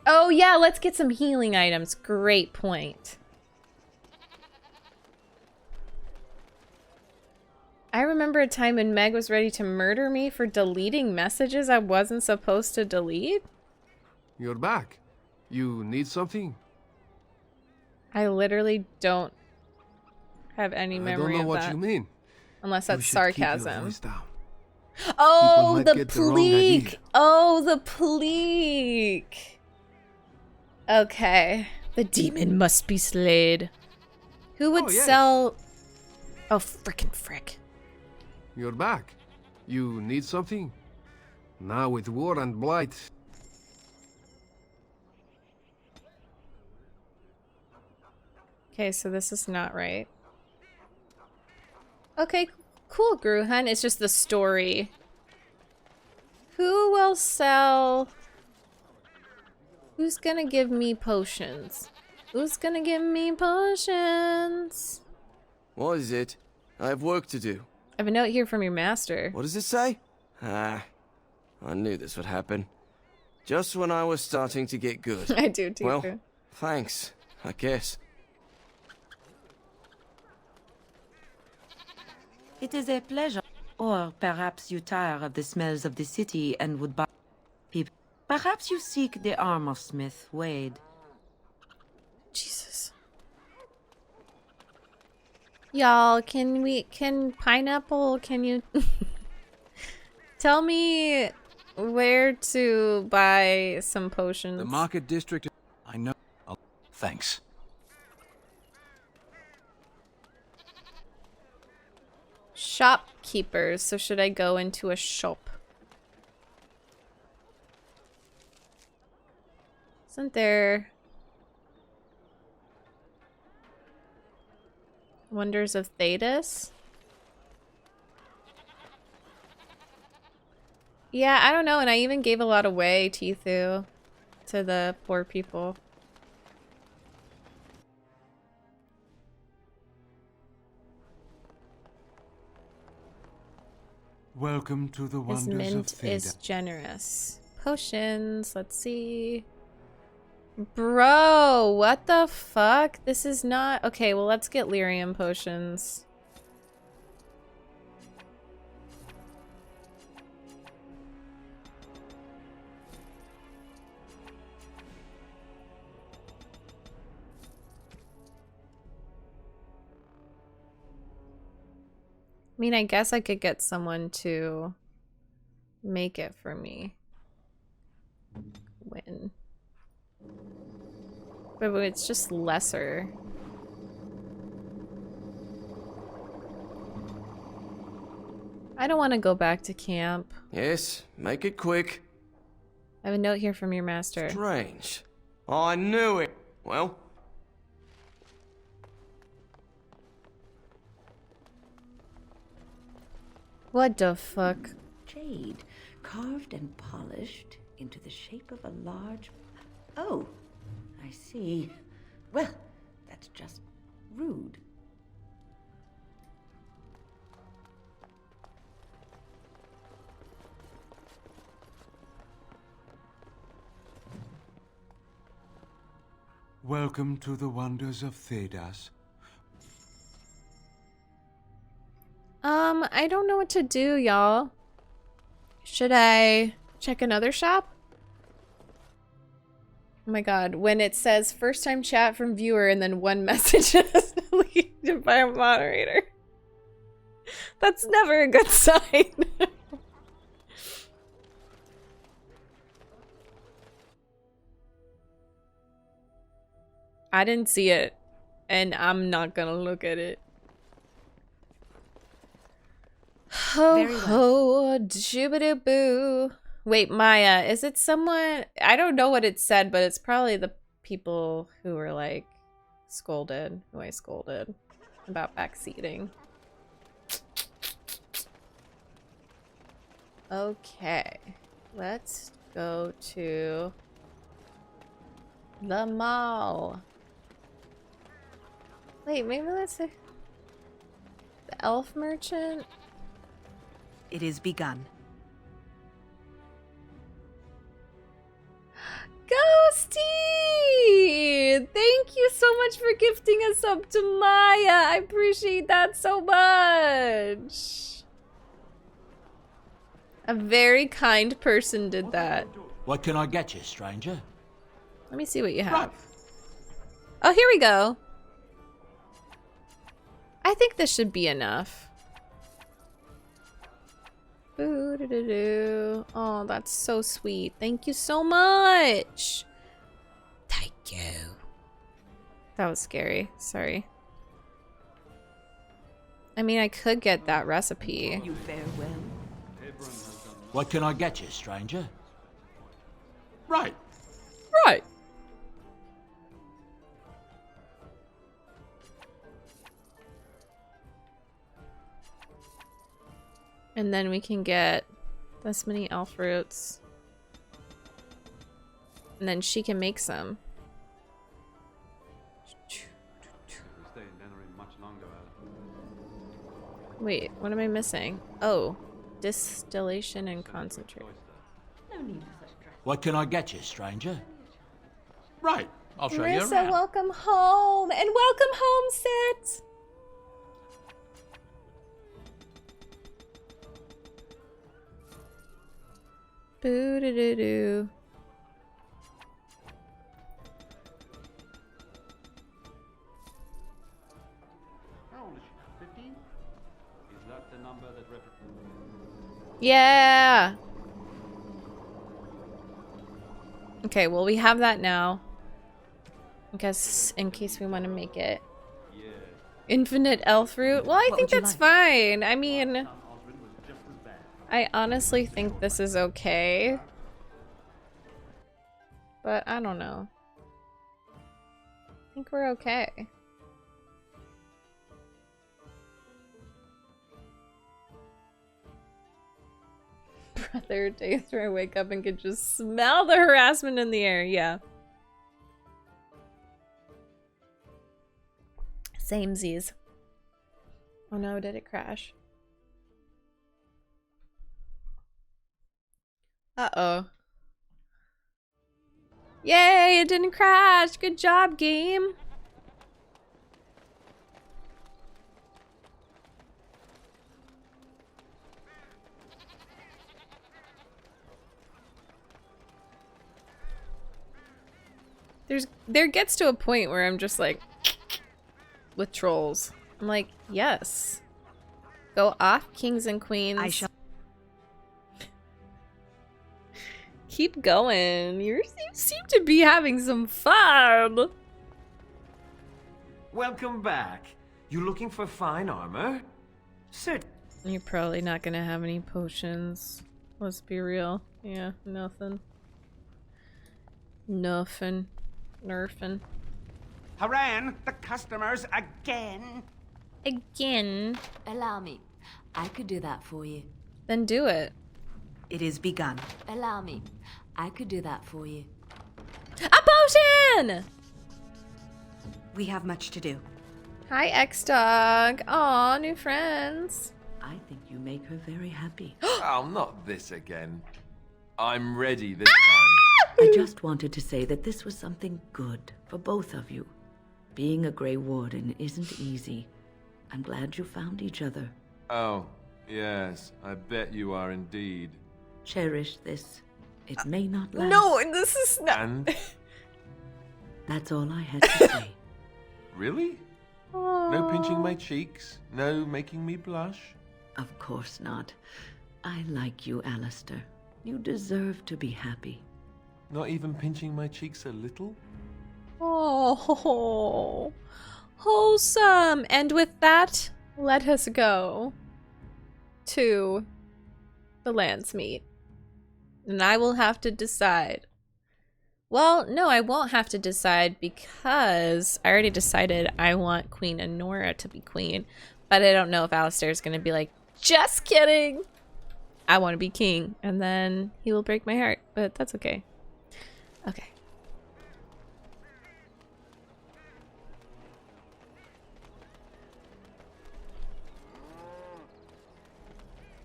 Speaker 1: Oh yeah, let's get some healing items. Great point. I remember a time when Meg was ready to murder me for deleting messages I wasn't supposed to delete.
Speaker 14: You're back. You need something?
Speaker 1: I literally don't have any memory of that.
Speaker 14: I don't know what you mean.
Speaker 1: Unless that's
Speaker 14: You should
Speaker 1: sarcasm.
Speaker 14: keep your voice down.
Speaker 1: Oh,
Speaker 14: People
Speaker 1: the
Speaker 14: might get the wrong idea.
Speaker 1: pleek. Oh, the pleek. Okay. The demon must be slayed. Who would
Speaker 14: yes.
Speaker 1: sell... Oh, frickin' frick.
Speaker 14: You're back. You need something? Now with war and blight.
Speaker 1: Okay, so this is not right. Okay, cool, Gruhan. It's just the story. Who will sell... Who's gonna give me potions? Who's gonna give me potions?
Speaker 15: What is it? I have work to do.
Speaker 1: I have a note here from your master.
Speaker 15: What does it say? Ah, I knew this would happen. Just when I was starting to get good.
Speaker 1: I do too.
Speaker 15: Well, thanks, I guess.
Speaker 12: It is a pleasure. Or perhaps you tire of the smells of the city and would buy people. Perhaps you seek the armor smith, Wade.
Speaker 1: Jesus. Y'all, can Pineapple, can you tell me where to buy some potions?
Speaker 16: The market district, I know. Oh, thanks.
Speaker 1: Shopkeepers, so should I go into a shop? Isn't there Wonders of Thedas? Yeah, I don't know, and I even gave a lot away, Tithu, to the poor people.
Speaker 17: Welcome to the
Speaker 1: His
Speaker 17: wonders of
Speaker 1: mint
Speaker 17: Theda.
Speaker 1: is generous. Potions, let's see. Bro, what the fuck? This is not... Okay, well, let's get lyrium potions. I mean, I guess I could get someone to make it for me. Win. But it's just lesser. I don't want to go back to camp.
Speaker 15: Yes, make it quick.
Speaker 1: I have a note here from your master.
Speaker 15: Strange. I knew it. Well...
Speaker 1: What the fuck?
Speaker 5: Jade, carved and polished into the shape of a large... Oh, I see. Well, that's just rude.
Speaker 17: Welcome to the wonders of Thedas.
Speaker 1: I don't know what to do, y'all. Should I check another shop? Oh my god, when it says first time chat from viewer and then one message is deleted by a moderator. That's never a good sign. I didn't see it, and I'm not gonna look at it. Ho ho, doobadoo-boo. Wait, Maya, is it someone? I don't know what it said, but it's probably the people who were like scolded, who I scolded about backseating. Okay, let's go to the mall. Wait, maybe let's say the elf merchant.
Speaker 18: It is begun.
Speaker 1: Ghosty! Thank you so much for gifting us up to Maya. I appreciate that so much. A very kind person did that.
Speaker 8: What can I get you, stranger?
Speaker 1: Let me see what you have. Oh, here we go. I think this should be enough. Oh, that's so sweet. Thank you so much. Thank you. That was scary. Sorry. I mean, I could get that recipe.
Speaker 18: You fare well.
Speaker 8: What can I get you, stranger? Right.
Speaker 1: Right. And then we can get this many elf roots. And then she can make some. Wait, what am I missing? Oh, distillation and concentrate.
Speaker 8: What can I get you, stranger? Right. I'll show you
Speaker 1: Marissa,
Speaker 8: around.
Speaker 1: welcome home. And welcome home, Sit. Boo-doo-doo-doo. Yeah. Okay, well we have that now. I guess in case we want to make it. Infinite elf root. Well, I think that's fine. I mean, I honestly think this is okay. But I don't know. I think we're okay. There are days where I wake up and can just smell the harassment in the air. Yeah. Samesies. Oh no, did it crash? Uh-oh. Yay, it didn't crash. Good job, game. There gets to a point where I'm just like with trolls. I'm like, yes. Go off, kings and queens.
Speaker 18: I shall.
Speaker 1: Keep going. You seem to be having some fun.
Speaker 19: Welcome back. You looking for fine armor? Sit.
Speaker 1: You're probably not gonna have any potions. Let's be real. Yeah, nothing. Nothing. Nerfing.
Speaker 11: Haran, the customers again.
Speaker 1: Again.
Speaker 10: Allow me. I could do that for you.
Speaker 1: Then do it.
Speaker 18: It is begun.
Speaker 10: Allow me. I could do that for you.
Speaker 1: A potion!
Speaker 18: We have much to do.
Speaker 1: Hi, X-Dog. Aw, new friends.
Speaker 12: I think you make her very happy.
Speaker 7: Oh, not this again. I'm ready this time.
Speaker 12: I just wanted to say that this was something good for both of you. Being a Grey Warden isn't easy. I'm glad you found each other.
Speaker 7: Oh, yes. I bet you are indeed.
Speaker 12: Cherish this. It may not last.
Speaker 1: No, this is not.
Speaker 7: And?
Speaker 12: That's all I had to say.
Speaker 7: Really? No pinching my cheeks? No making me blush?
Speaker 12: Of course not. I like you, Alistair. You deserve to be happy.
Speaker 7: Not even pinching my cheeks a little?
Speaker 1: Oh, wholesome. And with that, let us go to the Landsmeet. And I will have to decide. Well, no, I won't have to decide because I already decided I want Queen Anora to be queen. But I don't know if Alistair's going to be like, just kidding. I want to be king. And then he will break my heart. But that's okay. Okay.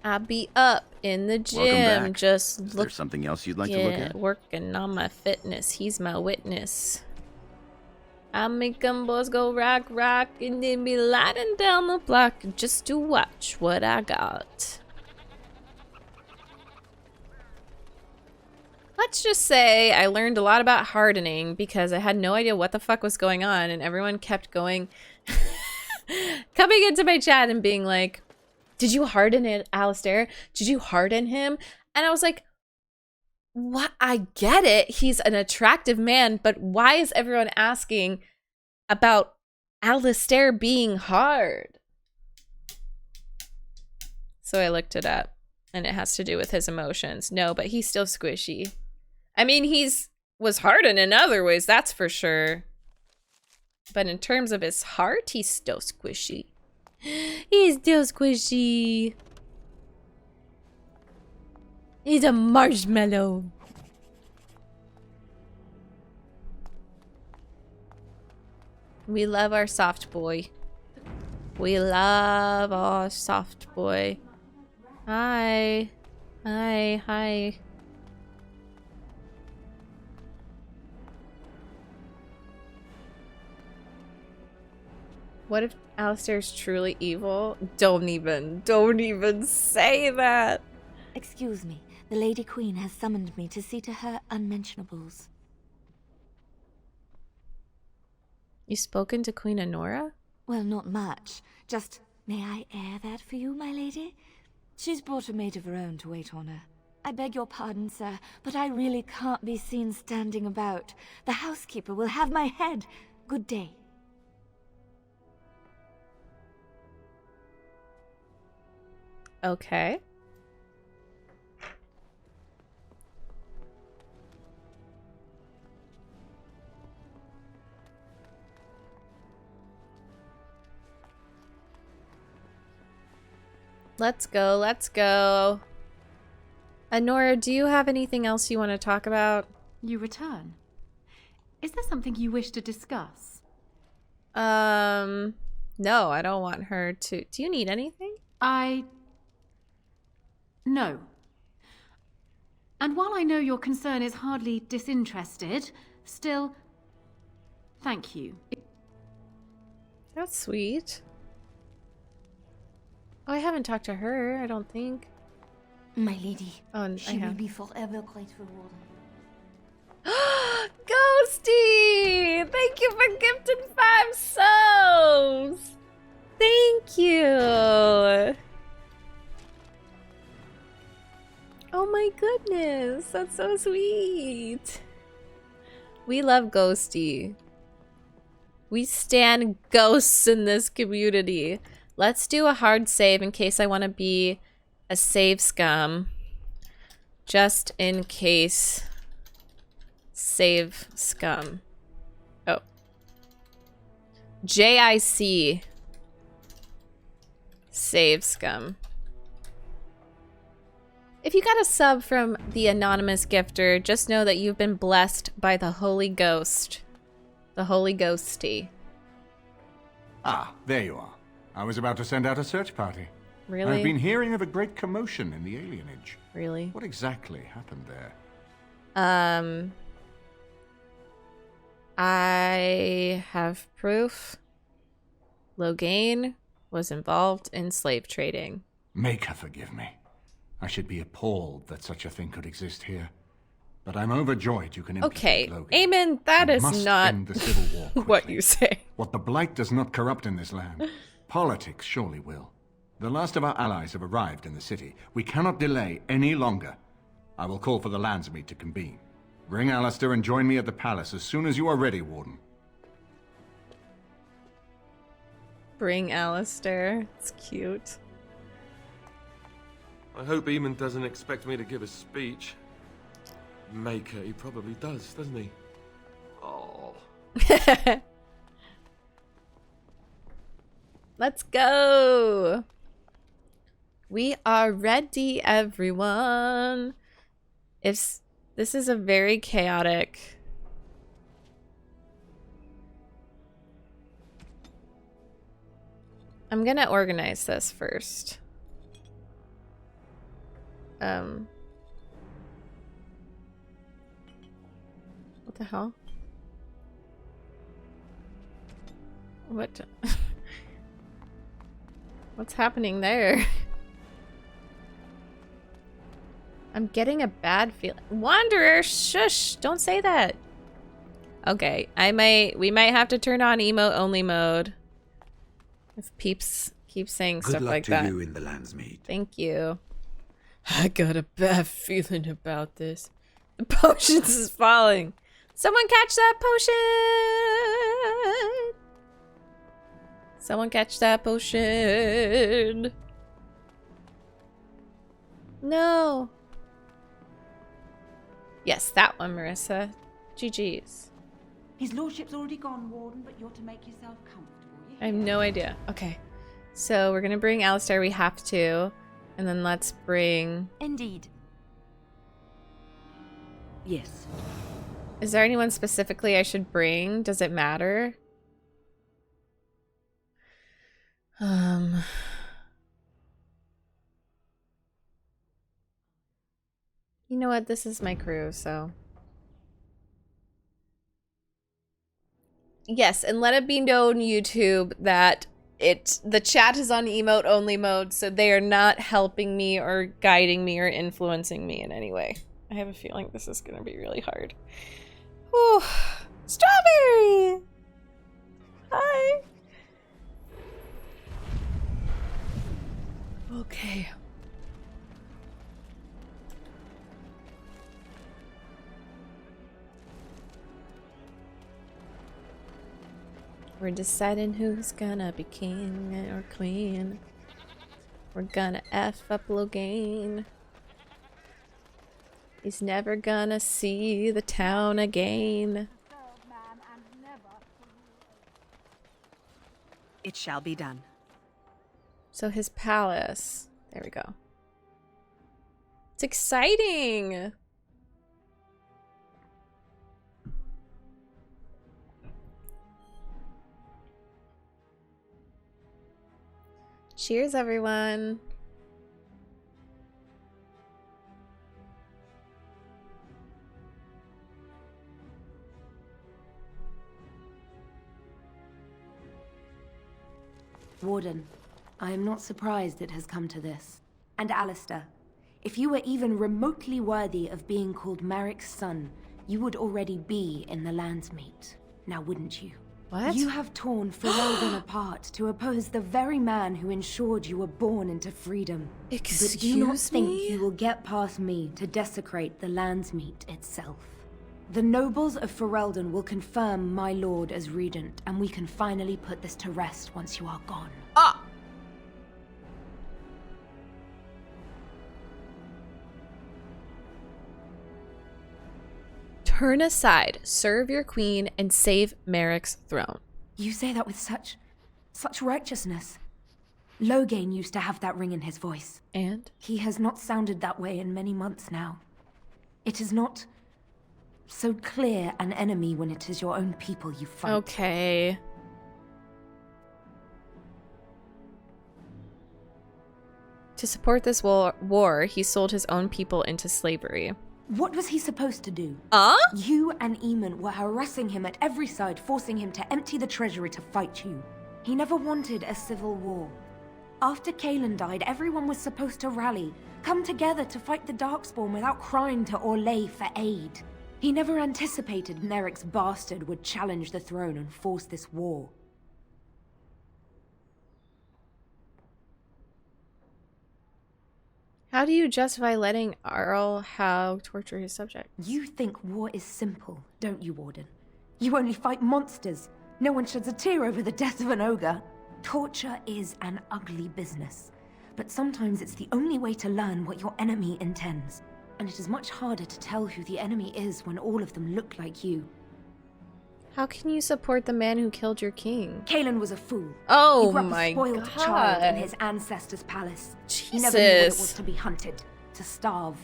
Speaker 1: I'll be up in the gym,
Speaker 20: back.
Speaker 1: just
Speaker 20: Is there something else you'd like to look at?
Speaker 1: working on my fitness. He's my witness. I make them boys go rock, rock, and then be lighting down the block just to watch what I got. Let's just say I learned a lot about hardening because I had no idea what the fuck was going on, and everyone kept going, coming into my chat and being like, did you harden it, Alistair? Did you harden him? And I was like, what? I get it. He's an attractive man, but why is everyone asking about Alistair being hard. So I looked it up, and it has to do with his emotions. No, but he's still squishy. I mean, was hardened in other ways, that's for sure. But in terms of his heart, he's still squishy. He's still squishy. He's a marshmallow. We love our soft boy. We love our soft boy. Hi. Hi. Hi. What if Alistair's truly evil? Don't even say that.
Speaker 10: Excuse me. The Lady Queen has summoned me to see to her unmentionables.
Speaker 1: You spoken to Queen Honora?
Speaker 10: Well, not much. Just, may I air that for you, my lady? She's brought a maid of her own to wait on her. I beg your pardon, sir, but I really can't be seen standing about. The housekeeper will have my head. Good day.
Speaker 1: Okay. Let's go, let's go. Honora, do you have anything else you want to talk about?
Speaker 21: You return. Is there something you wish to discuss?
Speaker 1: No, I don't want her to. Do you need anything?
Speaker 21: No. And while I know your concern is hardly disinterested, still, thank you.
Speaker 1: That's sweet. Oh, I haven't talked to her, I don't think.
Speaker 10: My lady,
Speaker 1: oh,
Speaker 10: she will be forever grateful, Warden.
Speaker 1: Ghosty! Thank you for gifting 5 subs! Thank you! Oh my goodness, that's so sweet. We love Ghosty. We stan ghosts in this community. Let's do a hard save in case I want to be a save scum. Just in case. Save scum. Oh. JIC. Save scum. If you got a sub from the anonymous gifter, just know that you've been blessed by the Holy Ghost. The Holy Ghosty.
Speaker 22: Ah, there you are. I was about to send out a search party.
Speaker 1: Really?
Speaker 22: I've been hearing of a great commotion in the alienage.
Speaker 1: Really?
Speaker 22: What exactly happened there?
Speaker 1: I have proof. Loghain was involved in slave trading.
Speaker 22: Make her forgive me. I should be appalled that such a thing could exist here. But I'm overjoyed you can implicate Loghain.
Speaker 1: Eamon, that
Speaker 22: We
Speaker 1: is
Speaker 22: must
Speaker 1: not
Speaker 22: end the civil war quickly.
Speaker 1: what you say.
Speaker 22: What the Blight does not corrupt in this land, politics surely will. The last of our allies have arrived in the city. We cannot delay any longer. I will call for the Landsmeet to convene. Bring Alistair and join me at the palace as soon as you are ready, Warden.
Speaker 1: Bring Alistair. It's cute.
Speaker 7: I hope Eamon doesn't expect me to give a speech. Maker, he probably does, doesn't he? Oh.
Speaker 1: Let's go. We are ready, everyone. This is a very chaotic. I'm gonna organize this first. What the hell? What? What's happening there? I'm getting a bad feeling. Wanderer, shush! Don't say that. Okay, we might have to turn on emote only mode. If peeps keep saying stuff like that.
Speaker 3: Good luck to you in the Landsmeet.
Speaker 1: Thank you. I got a bad feeling about this. The potions is falling. Someone catch that potion! Someone catch that potion. No. Yes, that one, Marissa. GG's.
Speaker 2: His lordship's already gone, Warden, but you're to make yourself comfortable.
Speaker 1: I have no idea. Okay. So we're gonna bring Alistair, we have to. And then let's bring...
Speaker 10: Indeed.
Speaker 5: Yes.
Speaker 1: Is there anyone specifically I should bring? Does it matter? You know what? This is my crew, so... Yes, and let it be known, YouTube, that the chat is on emote only mode, so they are not helping me or guiding me or influencing me in any way. I have a feeling this is gonna be really hard. Ooh. Strawberry! Hi! Okay. We're deciding who's gonna be king or queen. We're gonna F up Loghain. He's never gonna see the town again.
Speaker 18: It shall be done.
Speaker 1: So his palace. There we go. It's exciting! Cheers, everyone.
Speaker 2: Warden, I am not surprised it has come to this. And Alistair, if you were even remotely worthy of being called Marik's son, you would already be in the Landsmeet. Now wouldn't you?
Speaker 1: What?
Speaker 2: You have torn Ferelden apart to oppose the very man who ensured you were born into freedom.
Speaker 1: Excuse
Speaker 2: but do not think
Speaker 1: me?
Speaker 2: you will get past me to desecrate the Landsmeet itself. The nobles of Ferelden will confirm my lord as regent, and we can finally put this to rest once you are gone.
Speaker 1: Ah! Turn aside, serve your queen, and save Marik's throne.
Speaker 2: You say that with such righteousness. Loghain used to have that ring in his voice.
Speaker 1: And?
Speaker 2: He has not sounded that way in many months now. It is not so clear an enemy when it is your own people you fight.
Speaker 1: Okay. To support this war, he sold his own people into slavery.
Speaker 2: What was he supposed to do?
Speaker 1: You
Speaker 2: and Eamon were harassing him at every side, forcing him to empty the treasury to fight you. He never wanted a civil war. After Kaelin died, everyone was supposed to rally, come together to fight the Darkspawn without crying to Orlais for aid. He never anticipated Neric's bastard would challenge the throne and force this war.
Speaker 1: How do you justify letting Arl Howe torture his subjects?
Speaker 2: You think war is simple, don't you, Warden? You only fight monsters. No one sheds a tear over the death of an ogre. Torture is an ugly business. But sometimes it's the only way to learn what your enemy intends. And it is much harder to tell who the enemy is when all of them look like you.
Speaker 1: How can you support the man who killed your king?
Speaker 2: Kaelin was a fool.
Speaker 1: Oh
Speaker 2: he grew up
Speaker 1: my
Speaker 2: a spoiled
Speaker 1: God.
Speaker 2: child in his ancestors' palace.
Speaker 1: Jesus.
Speaker 2: He never knew what it was to be hunted, to starve.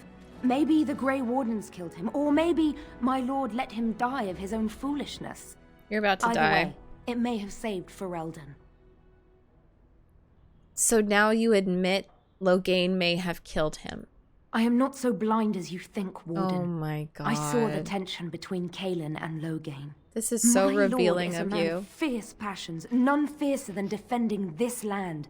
Speaker 2: Maybe the Grey Wardens killed him, or maybe my lord let him die of his own foolishness.
Speaker 1: You're about to
Speaker 2: Either
Speaker 1: die.
Speaker 2: way, it may have saved Ferelden.
Speaker 1: So now you admit Loghain may have killed him.
Speaker 2: I am not so blind as you think, Warden.
Speaker 1: Oh my God.
Speaker 2: I saw the tension between Kaelin and Loghain.
Speaker 1: This is so revealing
Speaker 2: of
Speaker 1: of
Speaker 2: you.
Speaker 1: you.
Speaker 2: Fierce passions, none fiercer than defending this land.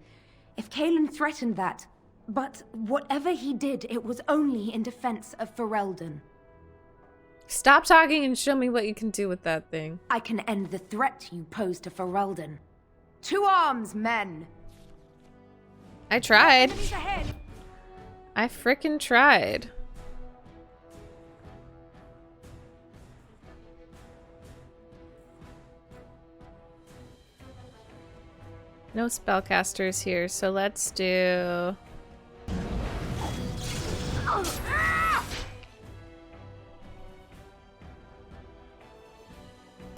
Speaker 2: If Kaelin threatened that, but whatever he did, it was only in defense of Ferelden.
Speaker 1: Stop talking and show me what you can do with that thing.
Speaker 2: I can end the threat you pose to Ferelden. To arms, men!
Speaker 1: I tried.
Speaker 2: Enemies ahead!
Speaker 1: I frickin' tried. No spellcasters here, so let's do...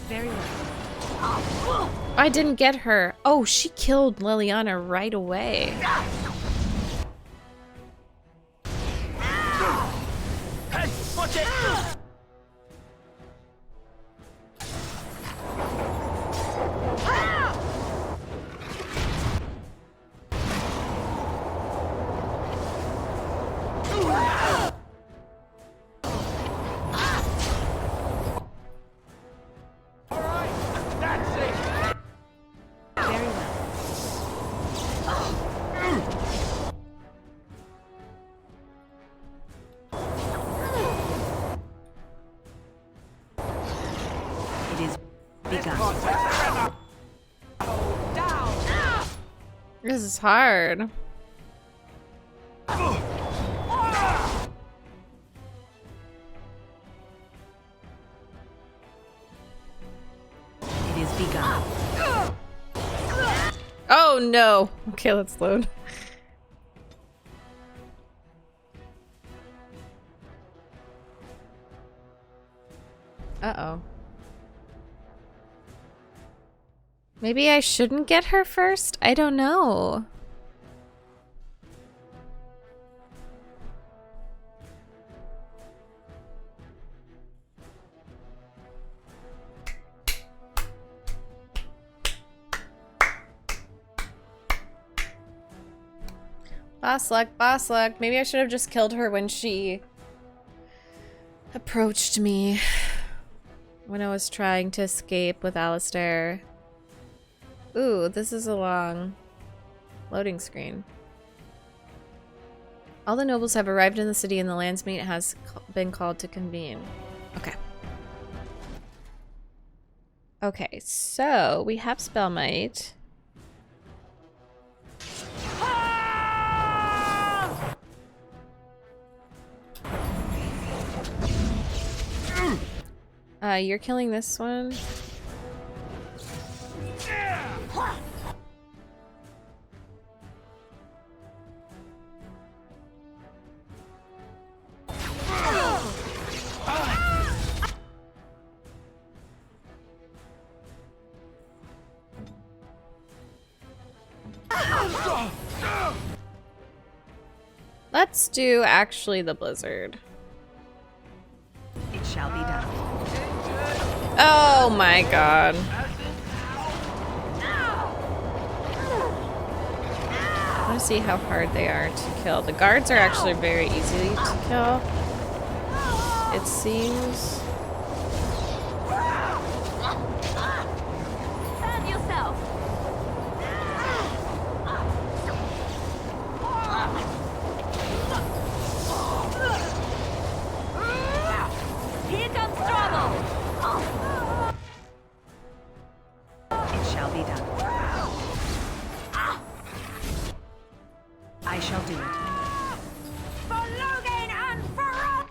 Speaker 2: Very well.
Speaker 1: I didn't get her. Oh, she killed Liliana right away.
Speaker 8: Hey, watch it!
Speaker 1: This is hard.
Speaker 18: It is begun.
Speaker 1: Oh no. Okay, let's load. Uh-oh. Maybe I shouldn't get her first? I don't know. Boss luck, boss luck. Maybe I should have just killed her when she approached me when I was trying to escape with Alistair. Ooh, this is a long loading screen. All the nobles have arrived in the city and the Landsmeet has been called to convene. Okay. Okay, so we have Spellmite. You're killing this one. Let's do actually the blizzard.
Speaker 18: It shall be done.
Speaker 1: Oh my god. I want to see how hard they are to kill. The guards are actually very easy to kill. It seems.
Speaker 10: Save yourself. Here comes trouble.
Speaker 18: It shall be done. I shall do it.
Speaker 10: For Loghain and for all.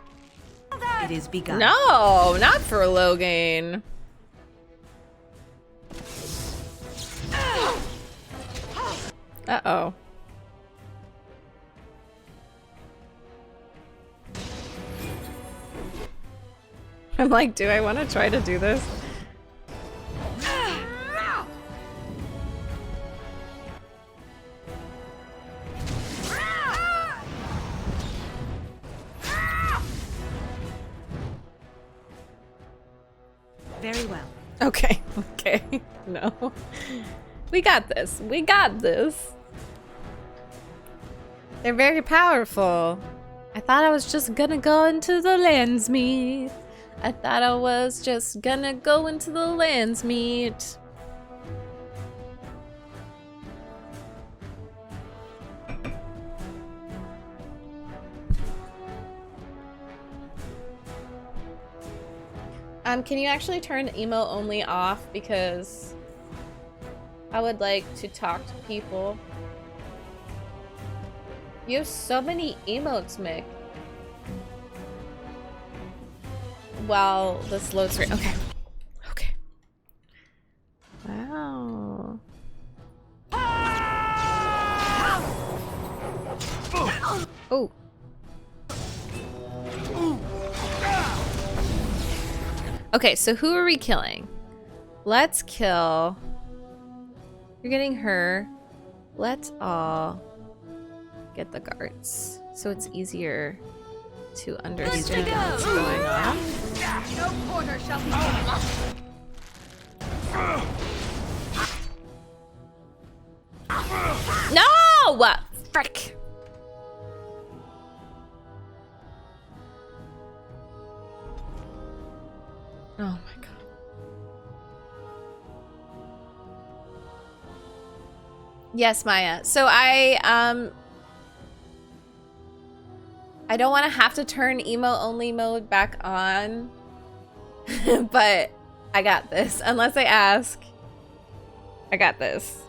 Speaker 18: It is begun.
Speaker 1: No, not for Loghain. Uh-oh. I'm like, do I want to try to do this?
Speaker 18: Very well.
Speaker 1: Okay, okay. No. We got this. We got this. They're very powerful. I thought I was just gonna go into the Landsmeet. I thought I was just gonna go into the Landsmeet. Can you actually turn emo only off? Because I would like to talk to people. You have so many emotes, Mick. While this loads screen. Okay. Okay. Wow. Oh. Okay, so who are we killing? Let's kill... You're getting her. Let's all get the guards, so it's easier to understand what's going on.
Speaker 4: No quarter shall be lost.
Speaker 1: No! Frick! Oh my god. Yes, Maya. So I don't want to have to turn emo only mode back on. But I got this. Unless I ask. I got this.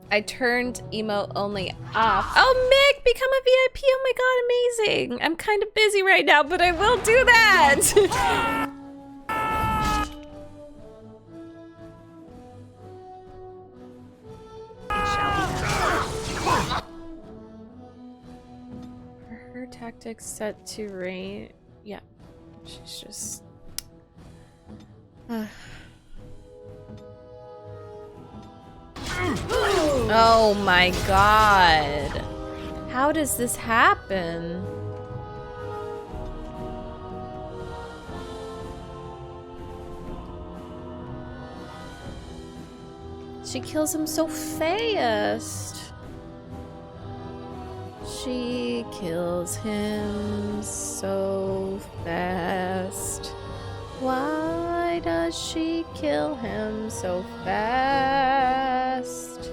Speaker 1: I turned emo only off. Oh, Meg, become a VIP. Oh my god, amazing. I'm kind of busy right now, but I will do that. Are her tactics set to rain? Yeah, she's just... Oh my god. How does this happen? She kills him so fast. She kills him so fast. Why does she kill him so fast?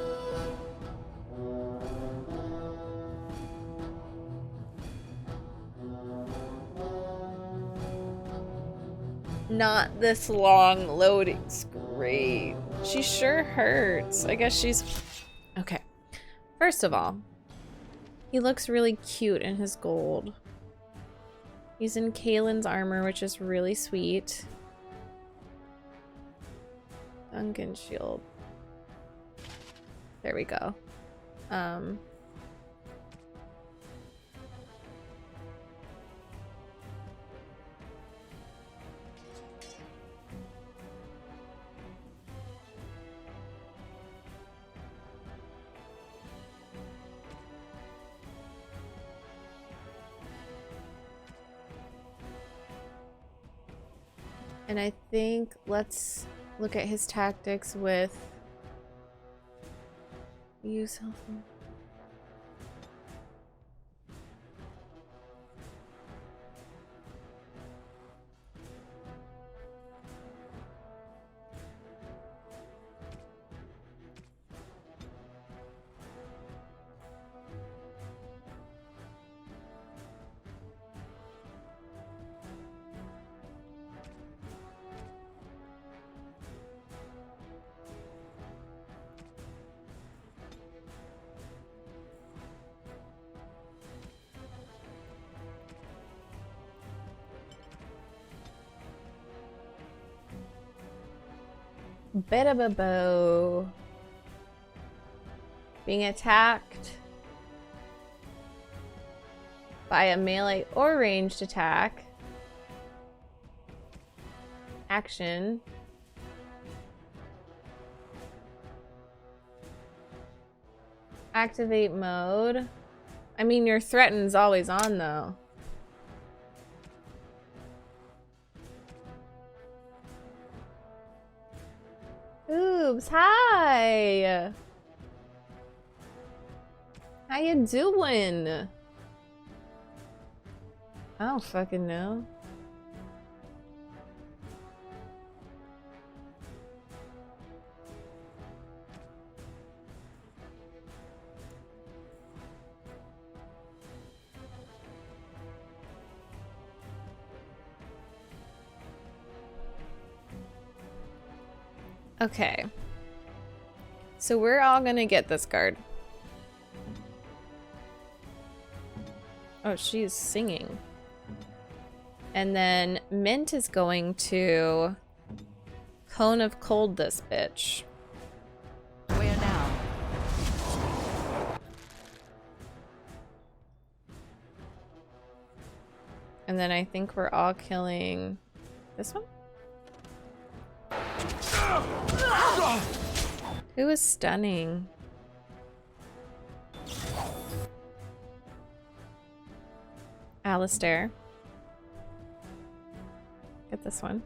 Speaker 1: Not this long loading screen. She sure hurts. I guess she's... Okay. First of all, he looks really cute in his gold. He's in Kaylin's armor, which is really sweet. Duncan shield. There we go. And I think let's look at his tactics with use health. Bit of a bow. Being attacked by a melee or ranged attack. Action. Activate mode. I mean, your threaten's always on though. Oops, hi! How you doing? I don't fucking know. Okay. So we're all gonna get this card. Oh, she's singing. And then Mint is going to Cone of Cold this bitch.
Speaker 18: Where now?
Speaker 1: And then I think we're all killing this one? Who is stunning? Alistair. Get this one.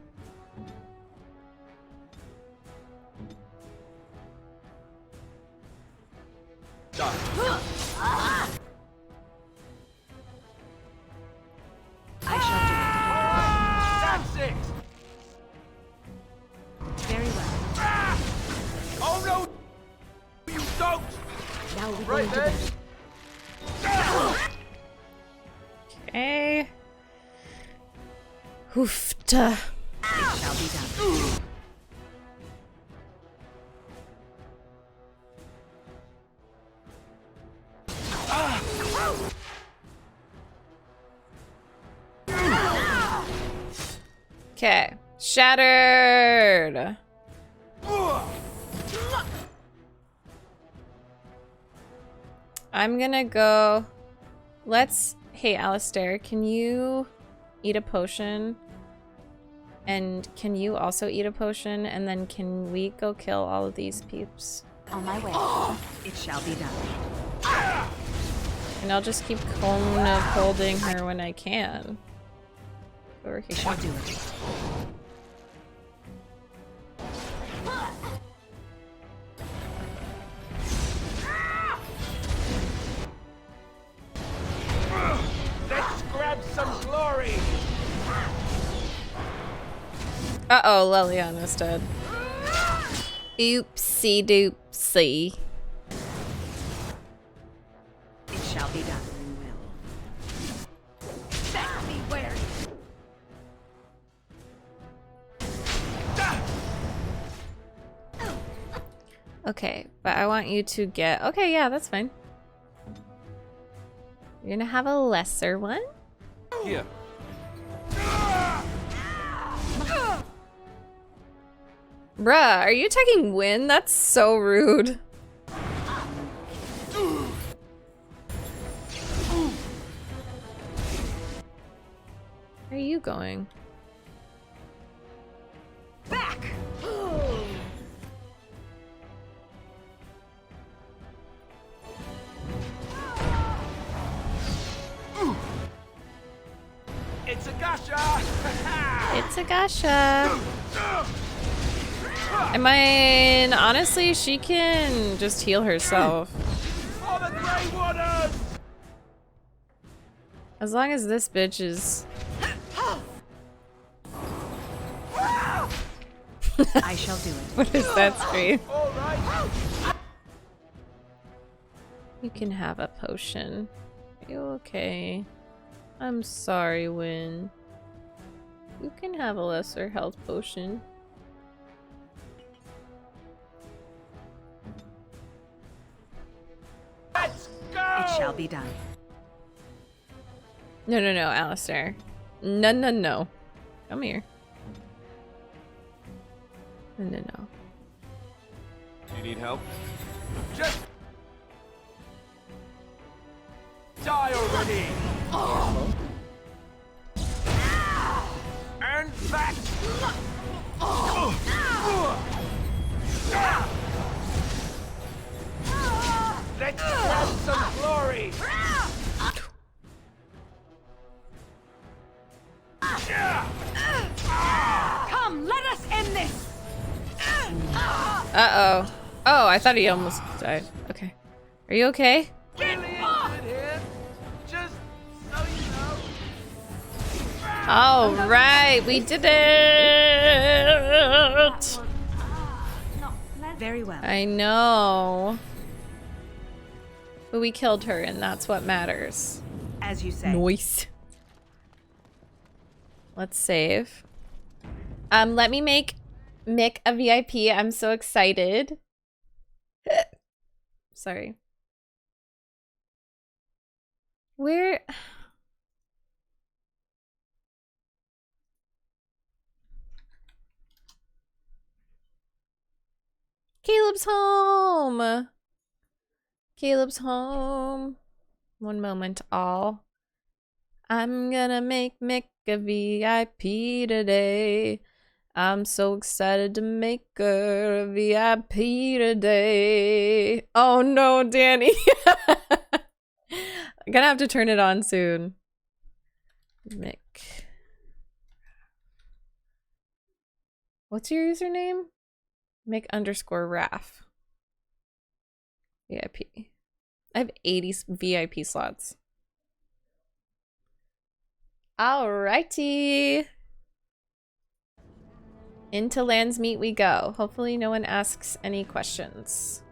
Speaker 18: I shall do it.
Speaker 19: That's it!
Speaker 18: Very well.
Speaker 19: Oh no! You don't!
Speaker 2: Now we
Speaker 19: Right
Speaker 2: go
Speaker 19: then!
Speaker 1: Okay. Hoofta.
Speaker 18: It shall be done.
Speaker 1: Okay. Shattered. I'm gonna go. Let's. Hey, Alistair, can you eat a potion? And can you also eat a potion? And then can we go kill all of these peeps?
Speaker 2: On my way.
Speaker 18: It shall be done.
Speaker 1: And I'll just keep cone of holding her when I can. Over here.
Speaker 18: Shall do it.
Speaker 19: Let's grab some glory!
Speaker 1: Uh-oh, Leliana's dead. Oopsie doopsie.
Speaker 18: It shall be done.
Speaker 4: Set me where.
Speaker 1: Okay, but I want you to get... Okay, yeah, that's fine. You're gonna have a lesser one?
Speaker 19: Here.
Speaker 1: Bruh, are you attacking Wynn? That's so rude. Where are you going?
Speaker 4: Back!
Speaker 19: It's a gasha!
Speaker 1: It's a gasha. I mean, honestly, she can just heal herself.
Speaker 19: For the Grey Wardens!
Speaker 1: As long as this bitch is...
Speaker 18: I shall do it.
Speaker 1: What is that scream?
Speaker 19: All right.
Speaker 1: You can have a potion. Are you okay? I'm sorry, Wynn. You can have a lesser health potion.
Speaker 19: Let's go!
Speaker 18: It shall be done.
Speaker 1: No, no, no, Alistair. No, no, no. Come here. No, no, no.
Speaker 19: Do you need help? Just die already! And back! Let's grab some glory!
Speaker 4: Come, let us end this!
Speaker 1: Uh-oh. Oh, I thought he almost died. Okay. Are you okay?
Speaker 19: Get off! Here, just so you know.
Speaker 1: All right, we did it!
Speaker 18: Very well.
Speaker 1: I know. But we killed her, and that's what matters.
Speaker 18: As you say.
Speaker 1: Nice. Let's save. Let me make Mick a VIP. I'm so excited. Sorry. Where... Caleb's home. Caleb's home. One moment, all. I'm gonna make Mick a VIP today. I'm so excited to make her a VIP today. Oh no, Danny. I'm gonna have to turn it on soon. Mick. What's your username? Mick_Raff. VIP. I have 80 VIP slots. Alrighty. Into Landsmeet we go. Hopefully no one asks any questions.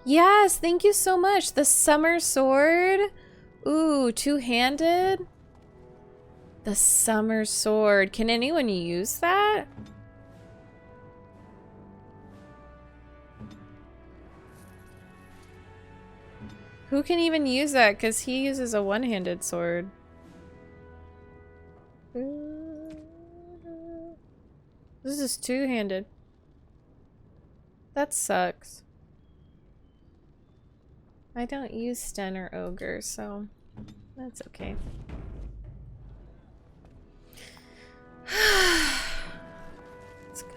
Speaker 1: Yes, thank you so much. The summer sword. Ooh, two-handed. The summer sword. Can anyone use that? Who can even use that? Because he uses a one-handed sword. This is two-handed. That sucks. I don't use Sten or Ogre, so that's okay. Let's go.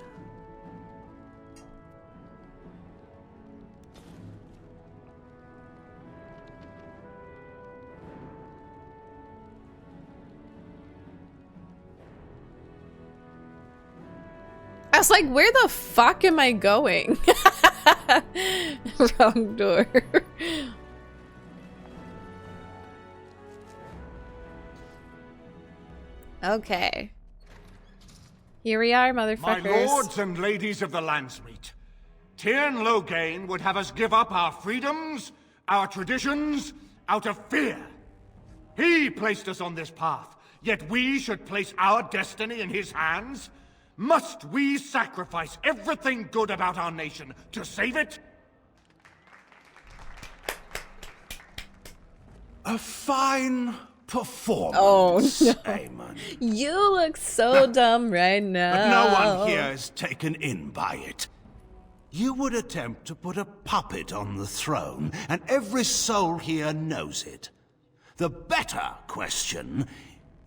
Speaker 1: I was like, where the fuck am I going? Wrong door. Okay. Here we are, motherfuckers.
Speaker 22: My lords and ladies of the Landsmeet, Tyrn Loghain would have us give up our freedoms, our traditions, out of fear. He placed us on this path, yet we should place our destiny in his hands? Must we sacrifice everything good about our nation to save it?
Speaker 11: A fine performance, Aemon.
Speaker 1: You look so dumb right now.
Speaker 11: But no one here is taken in by it. You would attempt to put a puppet on the throne, and every soul here knows it. The better question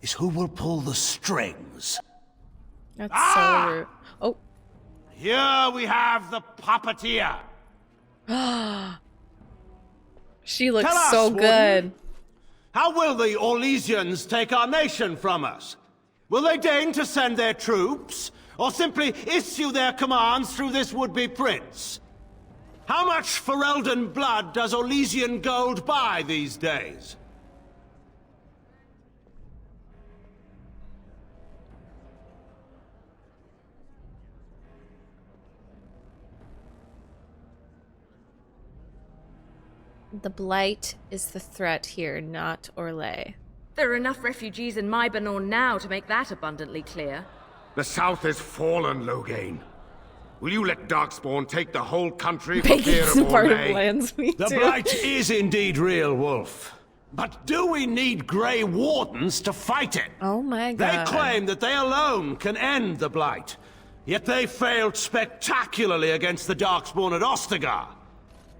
Speaker 11: is who will pull the strings.
Speaker 1: That's so rude. Oh.
Speaker 22: Here we have the puppeteer.
Speaker 1: She looks
Speaker 22: Tell us,
Speaker 1: so
Speaker 22: Warden,
Speaker 1: good.
Speaker 22: how will the Orlesians take our nation from us? Will they deign to send their troops, or simply issue their commands through this would-be prince? How much Ferelden blood does Orlesian gold buy these days?
Speaker 1: The Blight is the threat here, not Orlais.
Speaker 6: There are enough refugees in Mybanor now to make that abundantly clear.
Speaker 22: The south is fallen, Loghain. Will you let Darkspawn take the whole country for
Speaker 1: Bacon's
Speaker 22: fear of
Speaker 1: part of
Speaker 22: Orlais?
Speaker 1: Landsmeet
Speaker 11: The
Speaker 1: too.
Speaker 11: Blight is indeed real, Wolf. But do we need Grey Wardens to fight it?
Speaker 1: Oh my god.
Speaker 11: They claim that they alone can end the Blight. Yet they failed spectacularly against the Darkspawn at Ostagar.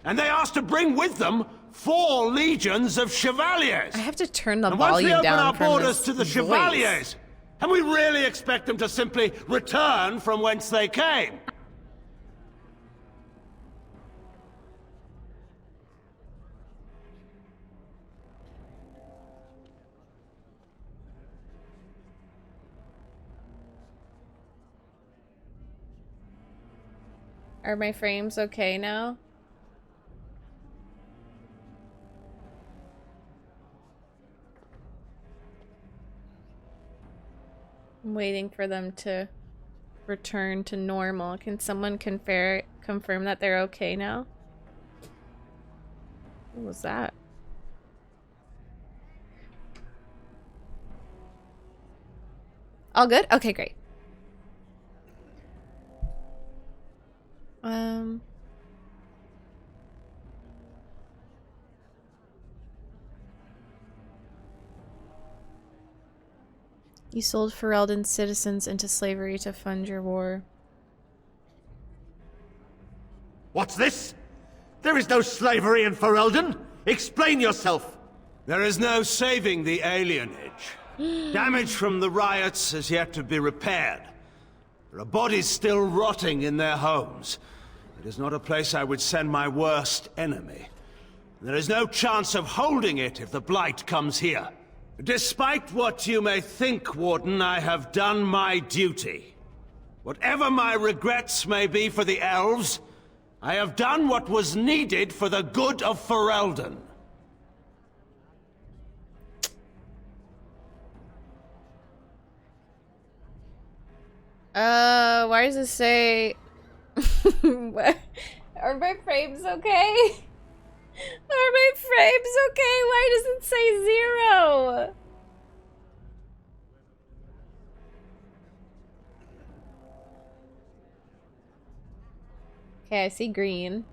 Speaker 11: And they asked to bring with them 4 legions of Chevaliers.
Speaker 1: I have to turn the
Speaker 11: and once we
Speaker 1: volume
Speaker 11: open
Speaker 1: down
Speaker 11: our
Speaker 1: from
Speaker 11: borders
Speaker 1: this
Speaker 11: to the
Speaker 1: voice.
Speaker 11: Chevaliers, and we really expect them to simply return from whence they came.
Speaker 1: Are my frames okay now? I'm waiting for them to return to normal. Can someone confirm that they're okay now? What was that? All good? Okay, great. You sold Ferelden's citizens into slavery to fund your war.
Speaker 22: What
Speaker 11: What's this? There is no slavery in Ferelden. Explain yourself. There is no saving the alienage. Damage from the riots has yet to be repaired. There are bodies still rotting in their homes. It is not a place I would send my worst enemy. There is no chance of holding it if the Blight comes here. Despite what you may think, Warden, I have done my duty. Whatever my regrets may be for the elves, I have done what was needed for the good of Ferelden.
Speaker 1: Why does it say... Are my frames okay? Are my frames okay? Why does it say 0? Okay, I see green.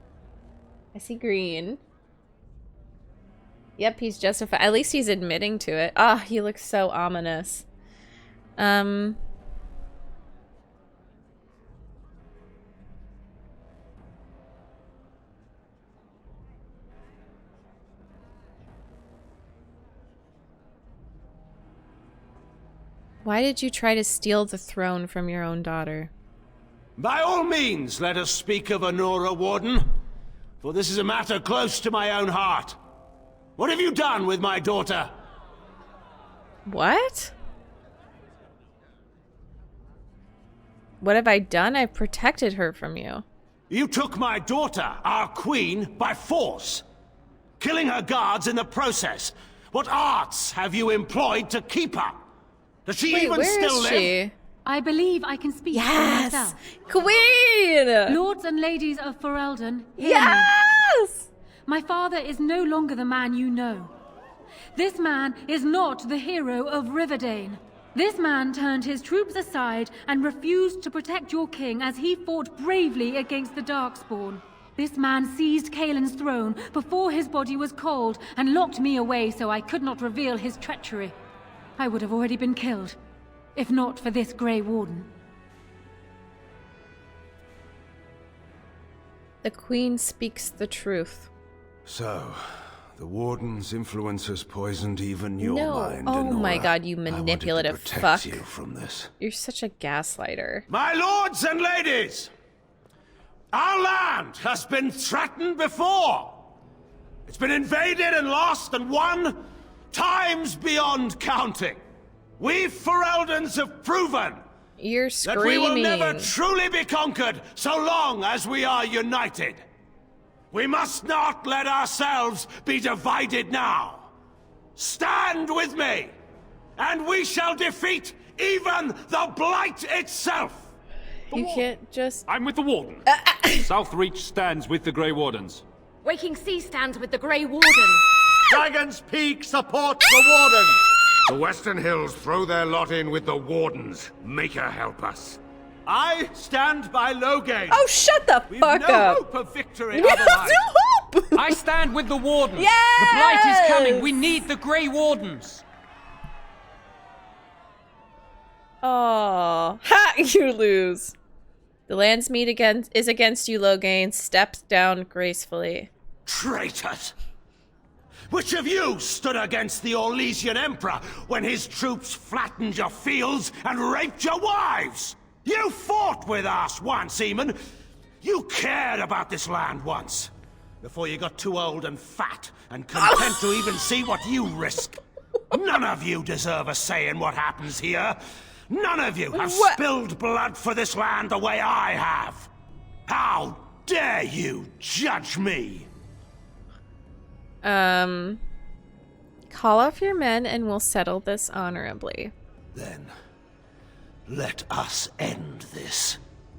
Speaker 1: I see green. Yep, he's justified. At least he's admitting to it. Ah, he looks so ominous. Why did you try to steal the throne from your own daughter?
Speaker 11: By all means, let us speak of Honora, Warden. For this is a matter close to my own heart. What have you done with my daughter?
Speaker 1: What? What have I done? I've protected her from you.
Speaker 11: You took my daughter, our queen, by force, killing her guards in the process. What arts have you employed to keep her? Does she even still live?
Speaker 1: She?
Speaker 21: I believe I can speak for myself.
Speaker 1: Queen!
Speaker 21: Lords and ladies of Ferelden, hear me.
Speaker 1: Yes!
Speaker 21: My father is no longer the man you know. This man is not the hero of Riverdane. This man turned his troops aside and refused to protect your king as he fought bravely against the Darkspawn. This man seized Kaelin's throne before his body was cold and locked me away so I could not reveal his treachery. I would have already been killed, if not for this Grey Warden.
Speaker 1: The Queen speaks the truth.
Speaker 17: So, the Warden's influence has poisoned even your mind,
Speaker 1: Oh
Speaker 17: Honora.
Speaker 1: my god, you manipulative
Speaker 17: I
Speaker 1: fuck.
Speaker 17: wanted to protect you from this.
Speaker 1: You're such a gaslighter.
Speaker 11: My lords and ladies! Our land has been threatened before! It's been invaded and lost and won times beyond counting. We Fereldans have proven
Speaker 1: You're
Speaker 11: that we will
Speaker 1: screaming.
Speaker 11: never truly be conquered so long as we are united. We must not let ourselves be divided now. Stand with me, and we shall defeat even the Blight itself.
Speaker 1: You can't just...
Speaker 9: I'm with the Warden. Southreach stands with the Grey Wardens.
Speaker 6: Waking Sea stands with the Grey Warden.
Speaker 11: Dragon's Peak supports the Warden.
Speaker 13: The Western Hills throw their lot in with the Wardens. Make her help us.
Speaker 11: I stand by Loghain.
Speaker 1: Oh, shut the fuck
Speaker 11: no
Speaker 1: up.
Speaker 11: Hope of victory
Speaker 1: We have
Speaker 11: otherwise.
Speaker 1: no hope.
Speaker 9: I stand with the Warden.
Speaker 1: Yes!
Speaker 9: The Blight is coming. We need the Grey Wardens.
Speaker 1: Oh, ha! You lose. The Landsmeet is against you, Loghain. Steps down gracefully.
Speaker 11: Traitors! Which of you stood against the Orlesian Emperor when his troops flattened your fields and raped your wives? You fought with us once, Eamon. You cared about this land once. Before you got too old and fat and content to even see what you risk. None of you deserve a say in what happens here. None of you have spilled blood for this land the way I have. How dare you judge me?
Speaker 1: Call off your men and we'll settle this honorably.
Speaker 11: Then, let us end this.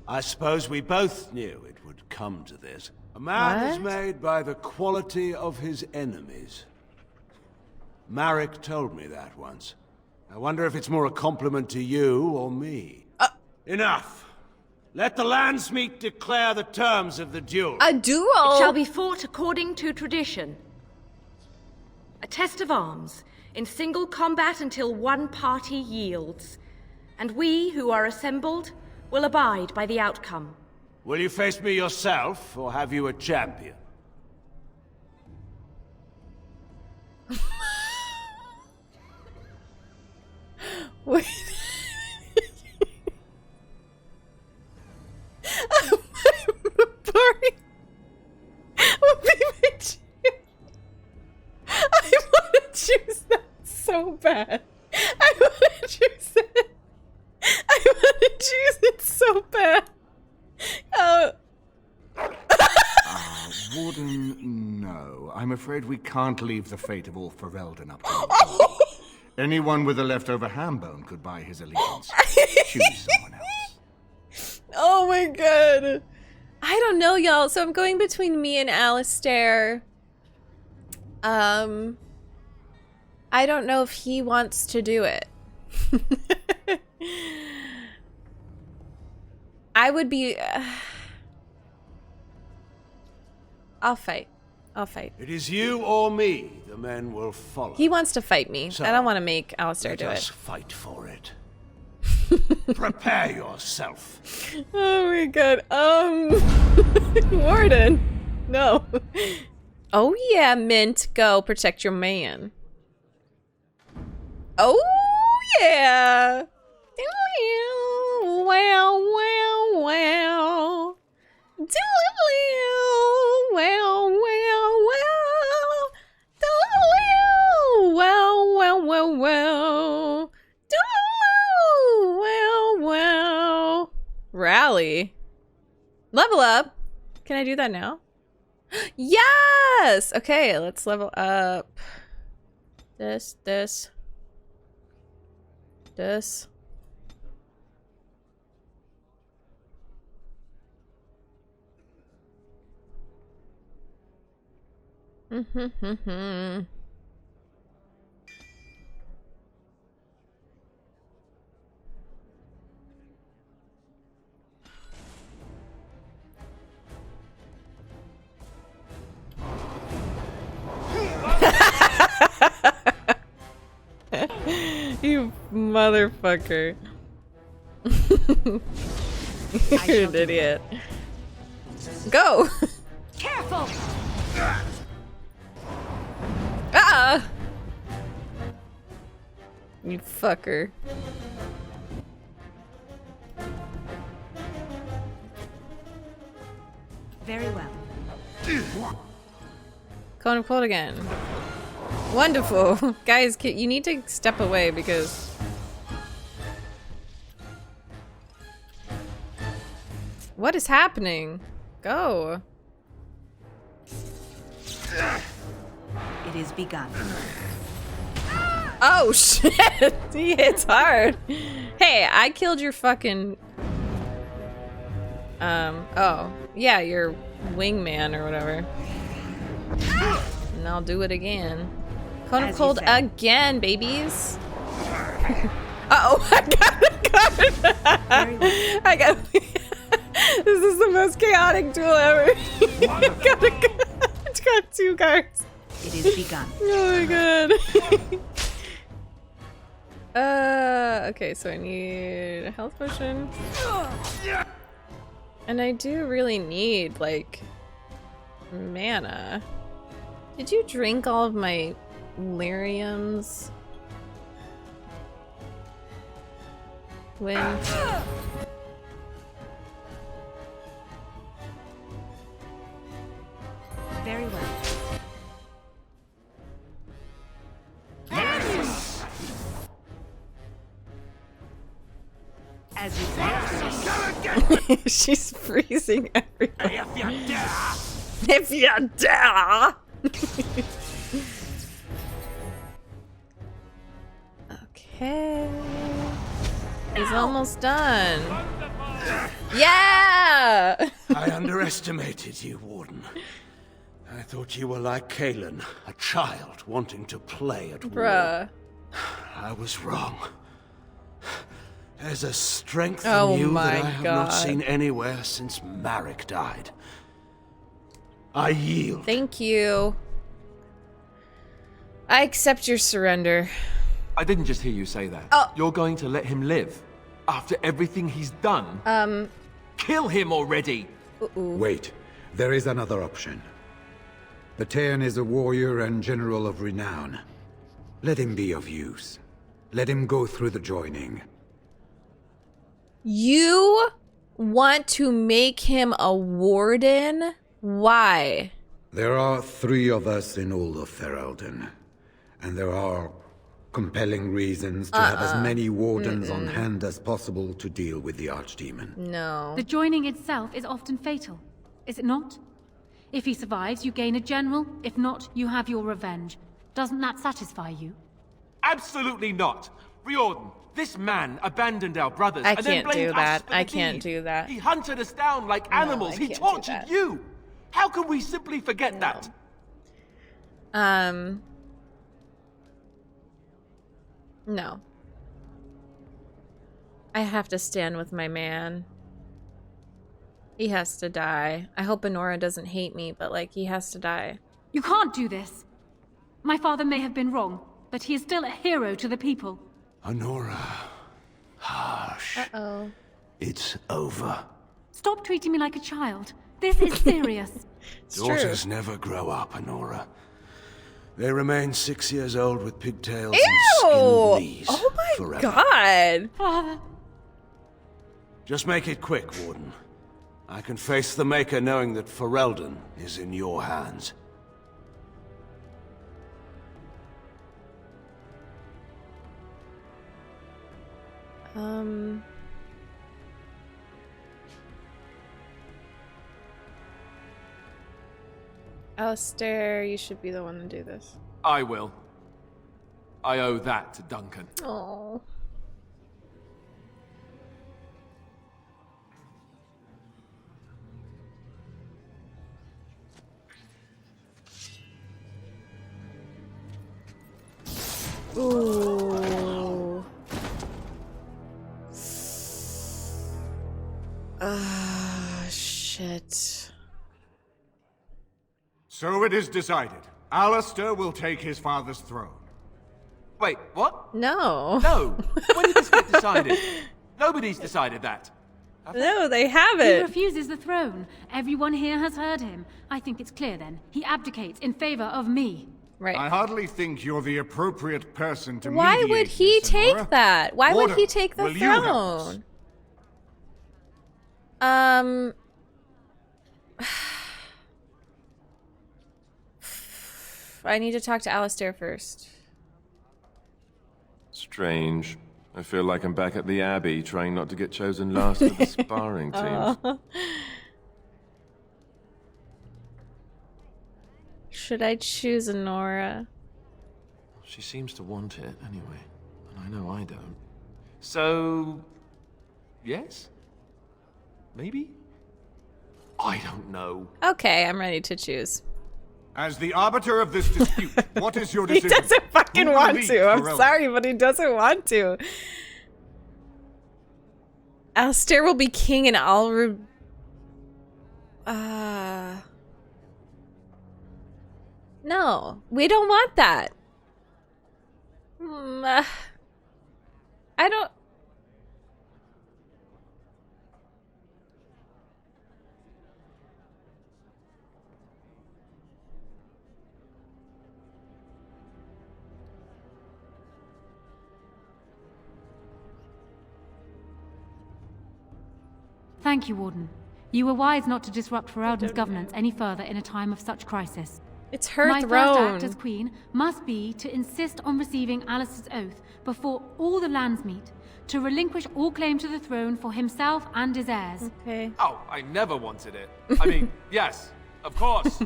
Speaker 11: I suppose we both knew it would come to this.
Speaker 17: A man is made by the quality of his enemies. Marek told me that once. I wonder if it's more a compliment to you or me.
Speaker 11: Enough. Let the Landsmeet declare the terms of the duel.
Speaker 1: A duel?
Speaker 6: It shall be fought according to tradition. A test of arms, in single combat until one party yields. And we, who are assembled, will abide by the outcome.
Speaker 11: Will you face me yourself, or have you a champion?
Speaker 1: Wait. I want to choose that so bad. I want to choose it. I want to choose it so bad.
Speaker 22: Warden, no. I'm afraid we can't leave the fate of all Ferelden up to you. Anyone with a leftover ham bone could buy his allegiance. Choose someone else.
Speaker 1: Oh my god. I don't know, y'all. So I'm going between me and Alistair. I don't know if he wants to do it. I would be... I'll fight. I'll fight.
Speaker 11: It is you or me the men will follow.
Speaker 1: He wants to fight me.
Speaker 11: So,
Speaker 1: I don't want to make Alistair do it.
Speaker 11: Let us fight for it. Prepare yourself.
Speaker 1: Oh my god. Warden. No. Oh yeah, Mint. Go protect your man. Oh yeah. Wow, wow, wow. Wow, wow, wow. Wow, wow, wow, wow. Wow, wow. Rally. Level up. Can I do that now? Yes! Okay, let's level up. This. You motherfucker. You're an idiot. Go!
Speaker 4: Careful!
Speaker 1: Ah! You fucker.
Speaker 18: Very well.
Speaker 1: Cone of Cold again. Wonderful. Guys, you need to step away because... What is happening? Go.
Speaker 18: It is begun.
Speaker 1: Oh shit! He hits hard. Hey, I killed your fucking... oh. Yeah, your wingman or whatever. And I'll do it again. Cone of Cold again, babies. Uh-oh, I got it. I got it. This is the most chaotic duel ever. It's got 2 cards.
Speaker 18: It is begun.
Speaker 1: Oh my god. Okay, so I need a health potion. And I do really need, like, mana. Did you drink all of my lyriums? When...
Speaker 18: Very well. As you say.
Speaker 1: She's freezing everyone. If you dare! Okay. He's almost done. Yeah!
Speaker 11: I underestimated you, Warden. I thought you were like Kaelin, a child wanting to play at war. I was wrong. There's a strength in you that I have not seen anywhere since Marek died. I yield.
Speaker 1: Thank you. I accept your surrender.
Speaker 7: I didn't just hear you say that.
Speaker 1: Oh.
Speaker 7: You're going to let him live? After everything he's done? Kill him already!
Speaker 14: Wait, there is another option. Bataeon is a warrior and general of renown. Let him be of use. Let him go through the joining.
Speaker 1: You want to make him a warden? Why?
Speaker 14: There are 3 of us in all of Ferelden, and there are compelling reasons to have as many wardens on hand as possible to deal with the Archdemon.
Speaker 1: No.
Speaker 21: The joining itself is often fatal, is it not? If he survives, you gain a general. If not, you have your revenge. Doesn't that satisfy you?
Speaker 7: Absolutely not. Riordan, this man abandoned our brothers
Speaker 1: I
Speaker 7: and then
Speaker 1: can't do
Speaker 7: blamed
Speaker 1: that.
Speaker 7: us for the
Speaker 1: I can't
Speaker 7: deed.
Speaker 1: do that.
Speaker 7: He hunted us down like animals. He
Speaker 1: can't do
Speaker 7: tortured
Speaker 1: that.
Speaker 7: you. How can we simply forget that?
Speaker 1: No. I have to stand with my man. He has to die. I hope Honora doesn't hate me, but like, he has to die.
Speaker 21: You can't do this. My father may have been wrong, but he is still a hero to the people.
Speaker 11: Honora. Hush.
Speaker 1: Uh-oh.
Speaker 11: It's over.
Speaker 21: Stop treating me like a child. This is serious.
Speaker 11: Daughters never grow up, Honora. They remain 6 years old with pigtails
Speaker 1: Ew!
Speaker 11: and skin knees
Speaker 1: Oh my
Speaker 11: forever.
Speaker 1: god!
Speaker 21: Father.
Speaker 11: Just make it quick, Warden. I can face the Maker knowing that Ferelden is in your hands.
Speaker 1: Alistair, you should be the one to do this.
Speaker 7: I will. I owe that to Duncan.
Speaker 1: Oh. Ooh. Ah, shit.
Speaker 22: So it is decided. Alistair will take his father's throne.
Speaker 7: Wait, what?
Speaker 1: No.
Speaker 7: No. When did this get decided? Nobody's decided that.
Speaker 1: No, they
Speaker 21: He
Speaker 1: haven't.
Speaker 21: refuses the throne. Everyone here has heard him. I think it's clear then. He abdicates in favor of me.
Speaker 1: Right.
Speaker 22: I hardly think you're the appropriate person to
Speaker 1: Why
Speaker 22: mediate
Speaker 1: would he
Speaker 22: this,
Speaker 1: take
Speaker 22: Honora.
Speaker 1: that? Why would
Speaker 22: Warder,
Speaker 1: he take the
Speaker 22: will you help us?
Speaker 1: throne? I need to talk to Alistair first.
Speaker 7: Strange. I feel like I'm back at the Abbey, trying not to get chosen last for the sparring teams.
Speaker 1: Aw. Should I choose Honora?
Speaker 7: She seems to want it anyway, and I know I don't. So, yes? Maybe? I don't know.
Speaker 1: Okay, I'm ready to choose.
Speaker 22: As the arbiter of this dispute, what is your
Speaker 1: He
Speaker 22: decision?
Speaker 1: doesn't fucking
Speaker 22: Who will
Speaker 1: want
Speaker 22: lead
Speaker 1: to. I'm
Speaker 22: Ferelden?
Speaker 1: sorry, but he doesn't want to. Alistair will be king and I'll no, we don't want that. I don't.
Speaker 21: Thank you, Warden. You were wise not to disrupt Ferelden's governance any further in a time of such crisis.
Speaker 1: It's her
Speaker 21: My
Speaker 1: throne.
Speaker 21: first act as queen must be to insist on receiving Alice's oath before all the Landsmeet, to relinquish all claim to the throne for himself and his heirs.
Speaker 1: Okay.
Speaker 7: Oh, I never wanted it. I mean, yes, of course.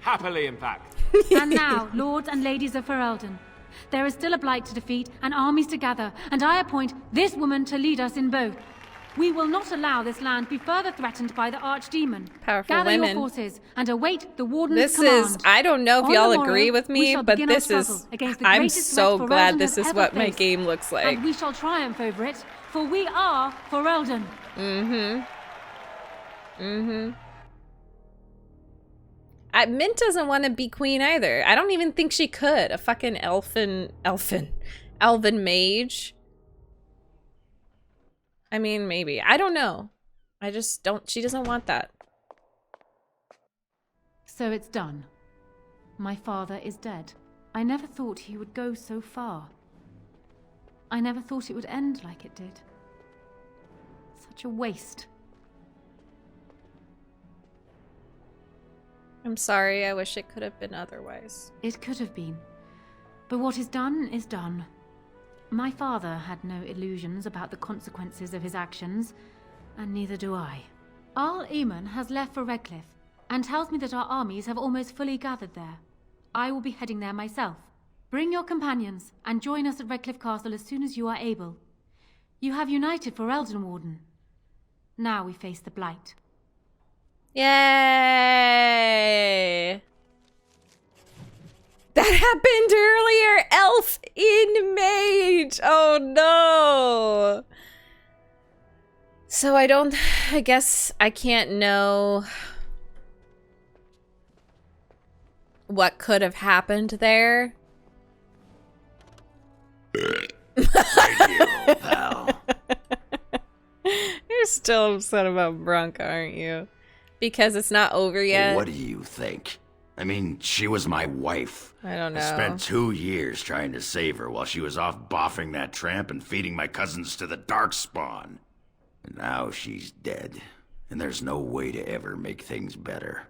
Speaker 7: Happily, in fact.
Speaker 21: And now, lords and ladies of Ferelden, there is still a blight to defeat and armies to gather, and I appoint this woman to lead us in both. We will not allow this land be further threatened by the Archdemon.
Speaker 1: Powerful
Speaker 21: Gather
Speaker 1: women.
Speaker 21: your forces and await the Warden's
Speaker 1: This
Speaker 21: command.
Speaker 1: is, I don't know if
Speaker 21: On
Speaker 1: y'all
Speaker 21: the morrow,
Speaker 1: agree with
Speaker 21: we
Speaker 1: me,
Speaker 21: shall
Speaker 1: but
Speaker 21: begin our
Speaker 1: this is,
Speaker 21: struggle against the
Speaker 1: I'm
Speaker 21: greatest
Speaker 1: so
Speaker 21: threat
Speaker 1: glad
Speaker 21: Ferelden
Speaker 1: this
Speaker 21: has
Speaker 1: is
Speaker 21: ever
Speaker 1: what my
Speaker 21: faced.
Speaker 1: game looks like.
Speaker 21: And we shall triumph over it, for we are Ferelden.
Speaker 1: Mint doesn't want to be queen either. I don't even think she could. A fucking elven mage. I mean, maybe. I don't know. I just don't, she doesn't want that.
Speaker 21: So it's done. My father is dead. I never thought he would go so far. I never thought it would end like it did. Such a waste.
Speaker 1: I'm sorry, I wish it could have been otherwise.
Speaker 21: It could have been. But what is done is done. My father had no illusions about the consequences of his actions, and neither do I. Arl Eamon has left for Redcliffe, and tells me that our armies have almost fully gathered there. I will be heading there myself. Bring your companions, and join us at Redcliffe Castle as soon as you are able. You have united for Elden Warden. Now we face the Blight.
Speaker 1: Yay! That happened earlier! Elf in Mage! Oh no! So I guess I can't know what could have happened there.
Speaker 3: Pal.
Speaker 1: You're still upset about Bronca, aren't you? Because it's not over yet?
Speaker 3: What do you think? I mean, she was my wife.
Speaker 1: I don't know.
Speaker 3: I spent 2 years trying to save her while she was off boffing that tramp and feeding my cousins to the Darkspawn. And now she's dead, and there's no way to ever make things better.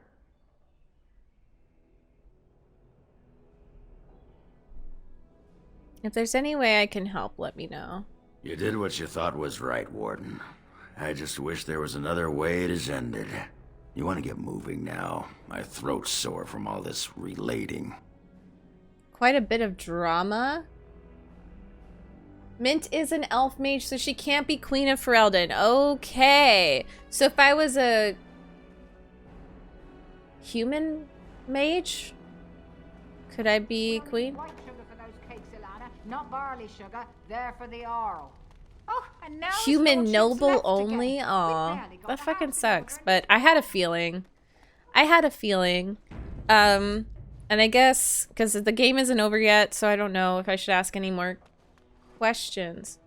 Speaker 1: If there's any way I can help, let me know.
Speaker 3: You did what you thought was right, Warden. I just wish there was another way it is ended. You want to get moving now? My throat's sore from all this relating.
Speaker 1: Quite a bit of drama. Mint is an elf mage, so she can't be Queen of Ferelden. Okay. So if I was a human mage, could I be queen?
Speaker 4: White sugar for those cakes, Ilana, not barley sugar. They're for the Arl. Oh, and now
Speaker 1: Human noble only? Aw, that fucking sucks. But I had a feeling. And I guess, because the game isn't over yet, so I don't know if I should ask any more questions.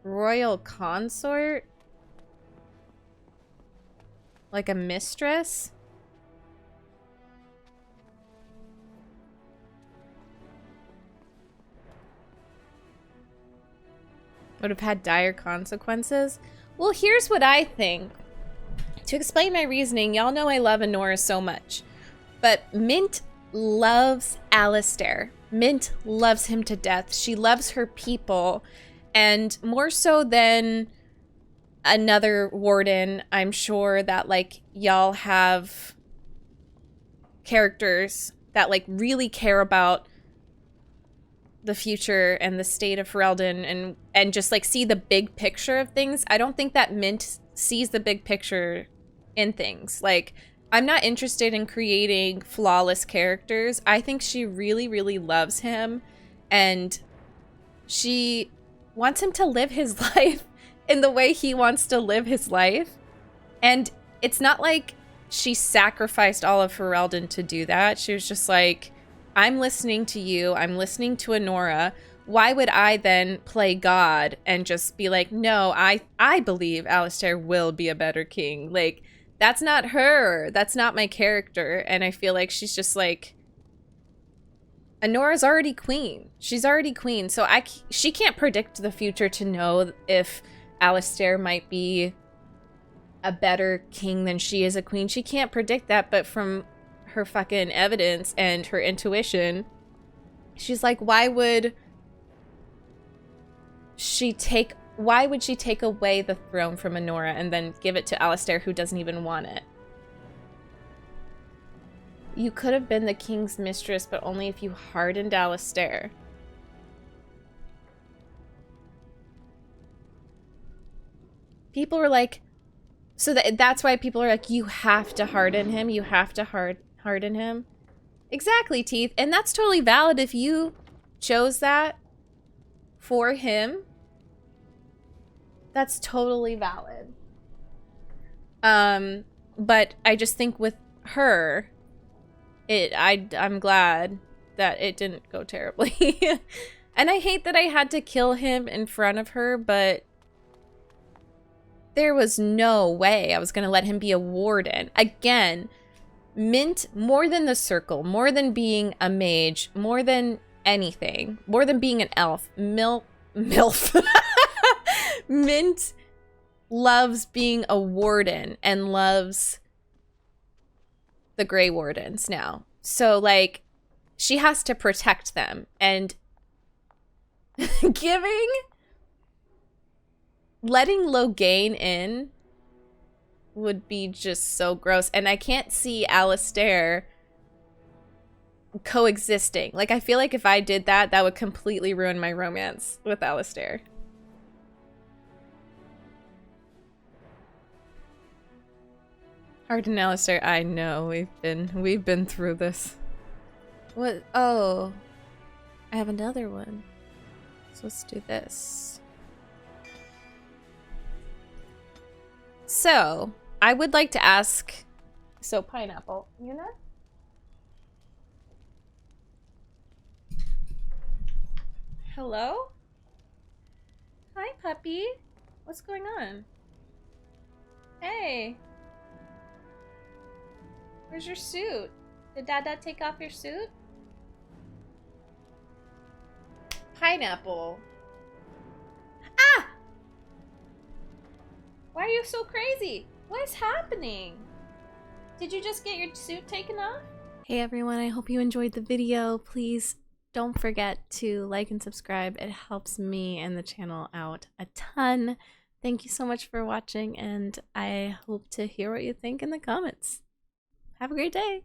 Speaker 1: Royal consort? Like a mistress? Would have had dire consequences? Well, here's what I think. To explain my reasoning, y'all know I love Honora so much. But Mint loves Alistair. Mint loves him to death. She loves her people. And more so than another warden, I'm sure that, like, y'all have characters that, like, really care about the future and the state of Ferelden and just, like, see the big picture of things. I don't think that Mint sees the big picture in things. Like, I'm not interested in creating flawless characters. I think she really, really loves him, and she wants him to live his life in the way he wants to live his life. And it's not like she sacrificed all of Ferelden to do that. She was just like, I'm listening to you. I'm listening to Honora. Why would I then play God and just be like, no, I believe Alistair will be a better king. Like, that's not her. That's not my character. And I feel like she's just like, Honora's already queen. She's already queen. So she can't predict the future to know if Alistair might be a better king than she is a queen. She can't predict that, but from her fucking evidence and her intuition, she's like, why would she take away the throne from Honora and then give it to Alistair, who doesn't even want it? You could have been the king's mistress, but only if you hardened Alistair. People were like, so that's why people are like, you have to harden him. You have to harden him. Exactly, Teeth. And that's totally valid if you chose that for him. That's totally valid. But I just think with her, I'm glad that it didn't go terribly. And I hate that I had to kill him in front of her, but there was no way I was going to let him be a warden. Again, Mint, more than the circle, more than being a mage, more than anything, more than being an elf, MILF. Mint loves being a warden and loves the Grey Wardens now. So, like, she has to protect them. And letting Loghain in would be just so gross. And I can't see Alistair coexisting. Like, I feel like if I did that, that would completely ruin my romance with Alistair. Hard and Alistair, I know, we've been through this. What? Oh, I have another one. So let's do this. So, I would like to ask, so pineapple, you know? Hello? Hi, puppy. What's going on? Hey. Where's your suit? Did Dada take off your suit? Pineapple. Ah! Why are you so crazy? What is happening? Did you just get your suit taken off? Hey everyone, I hope you enjoyed the video. Please don't forget to like and subscribe. It helps me and the channel out a ton. Thank you so much for watching, and I hope to hear what you think in the comments. Have a great day.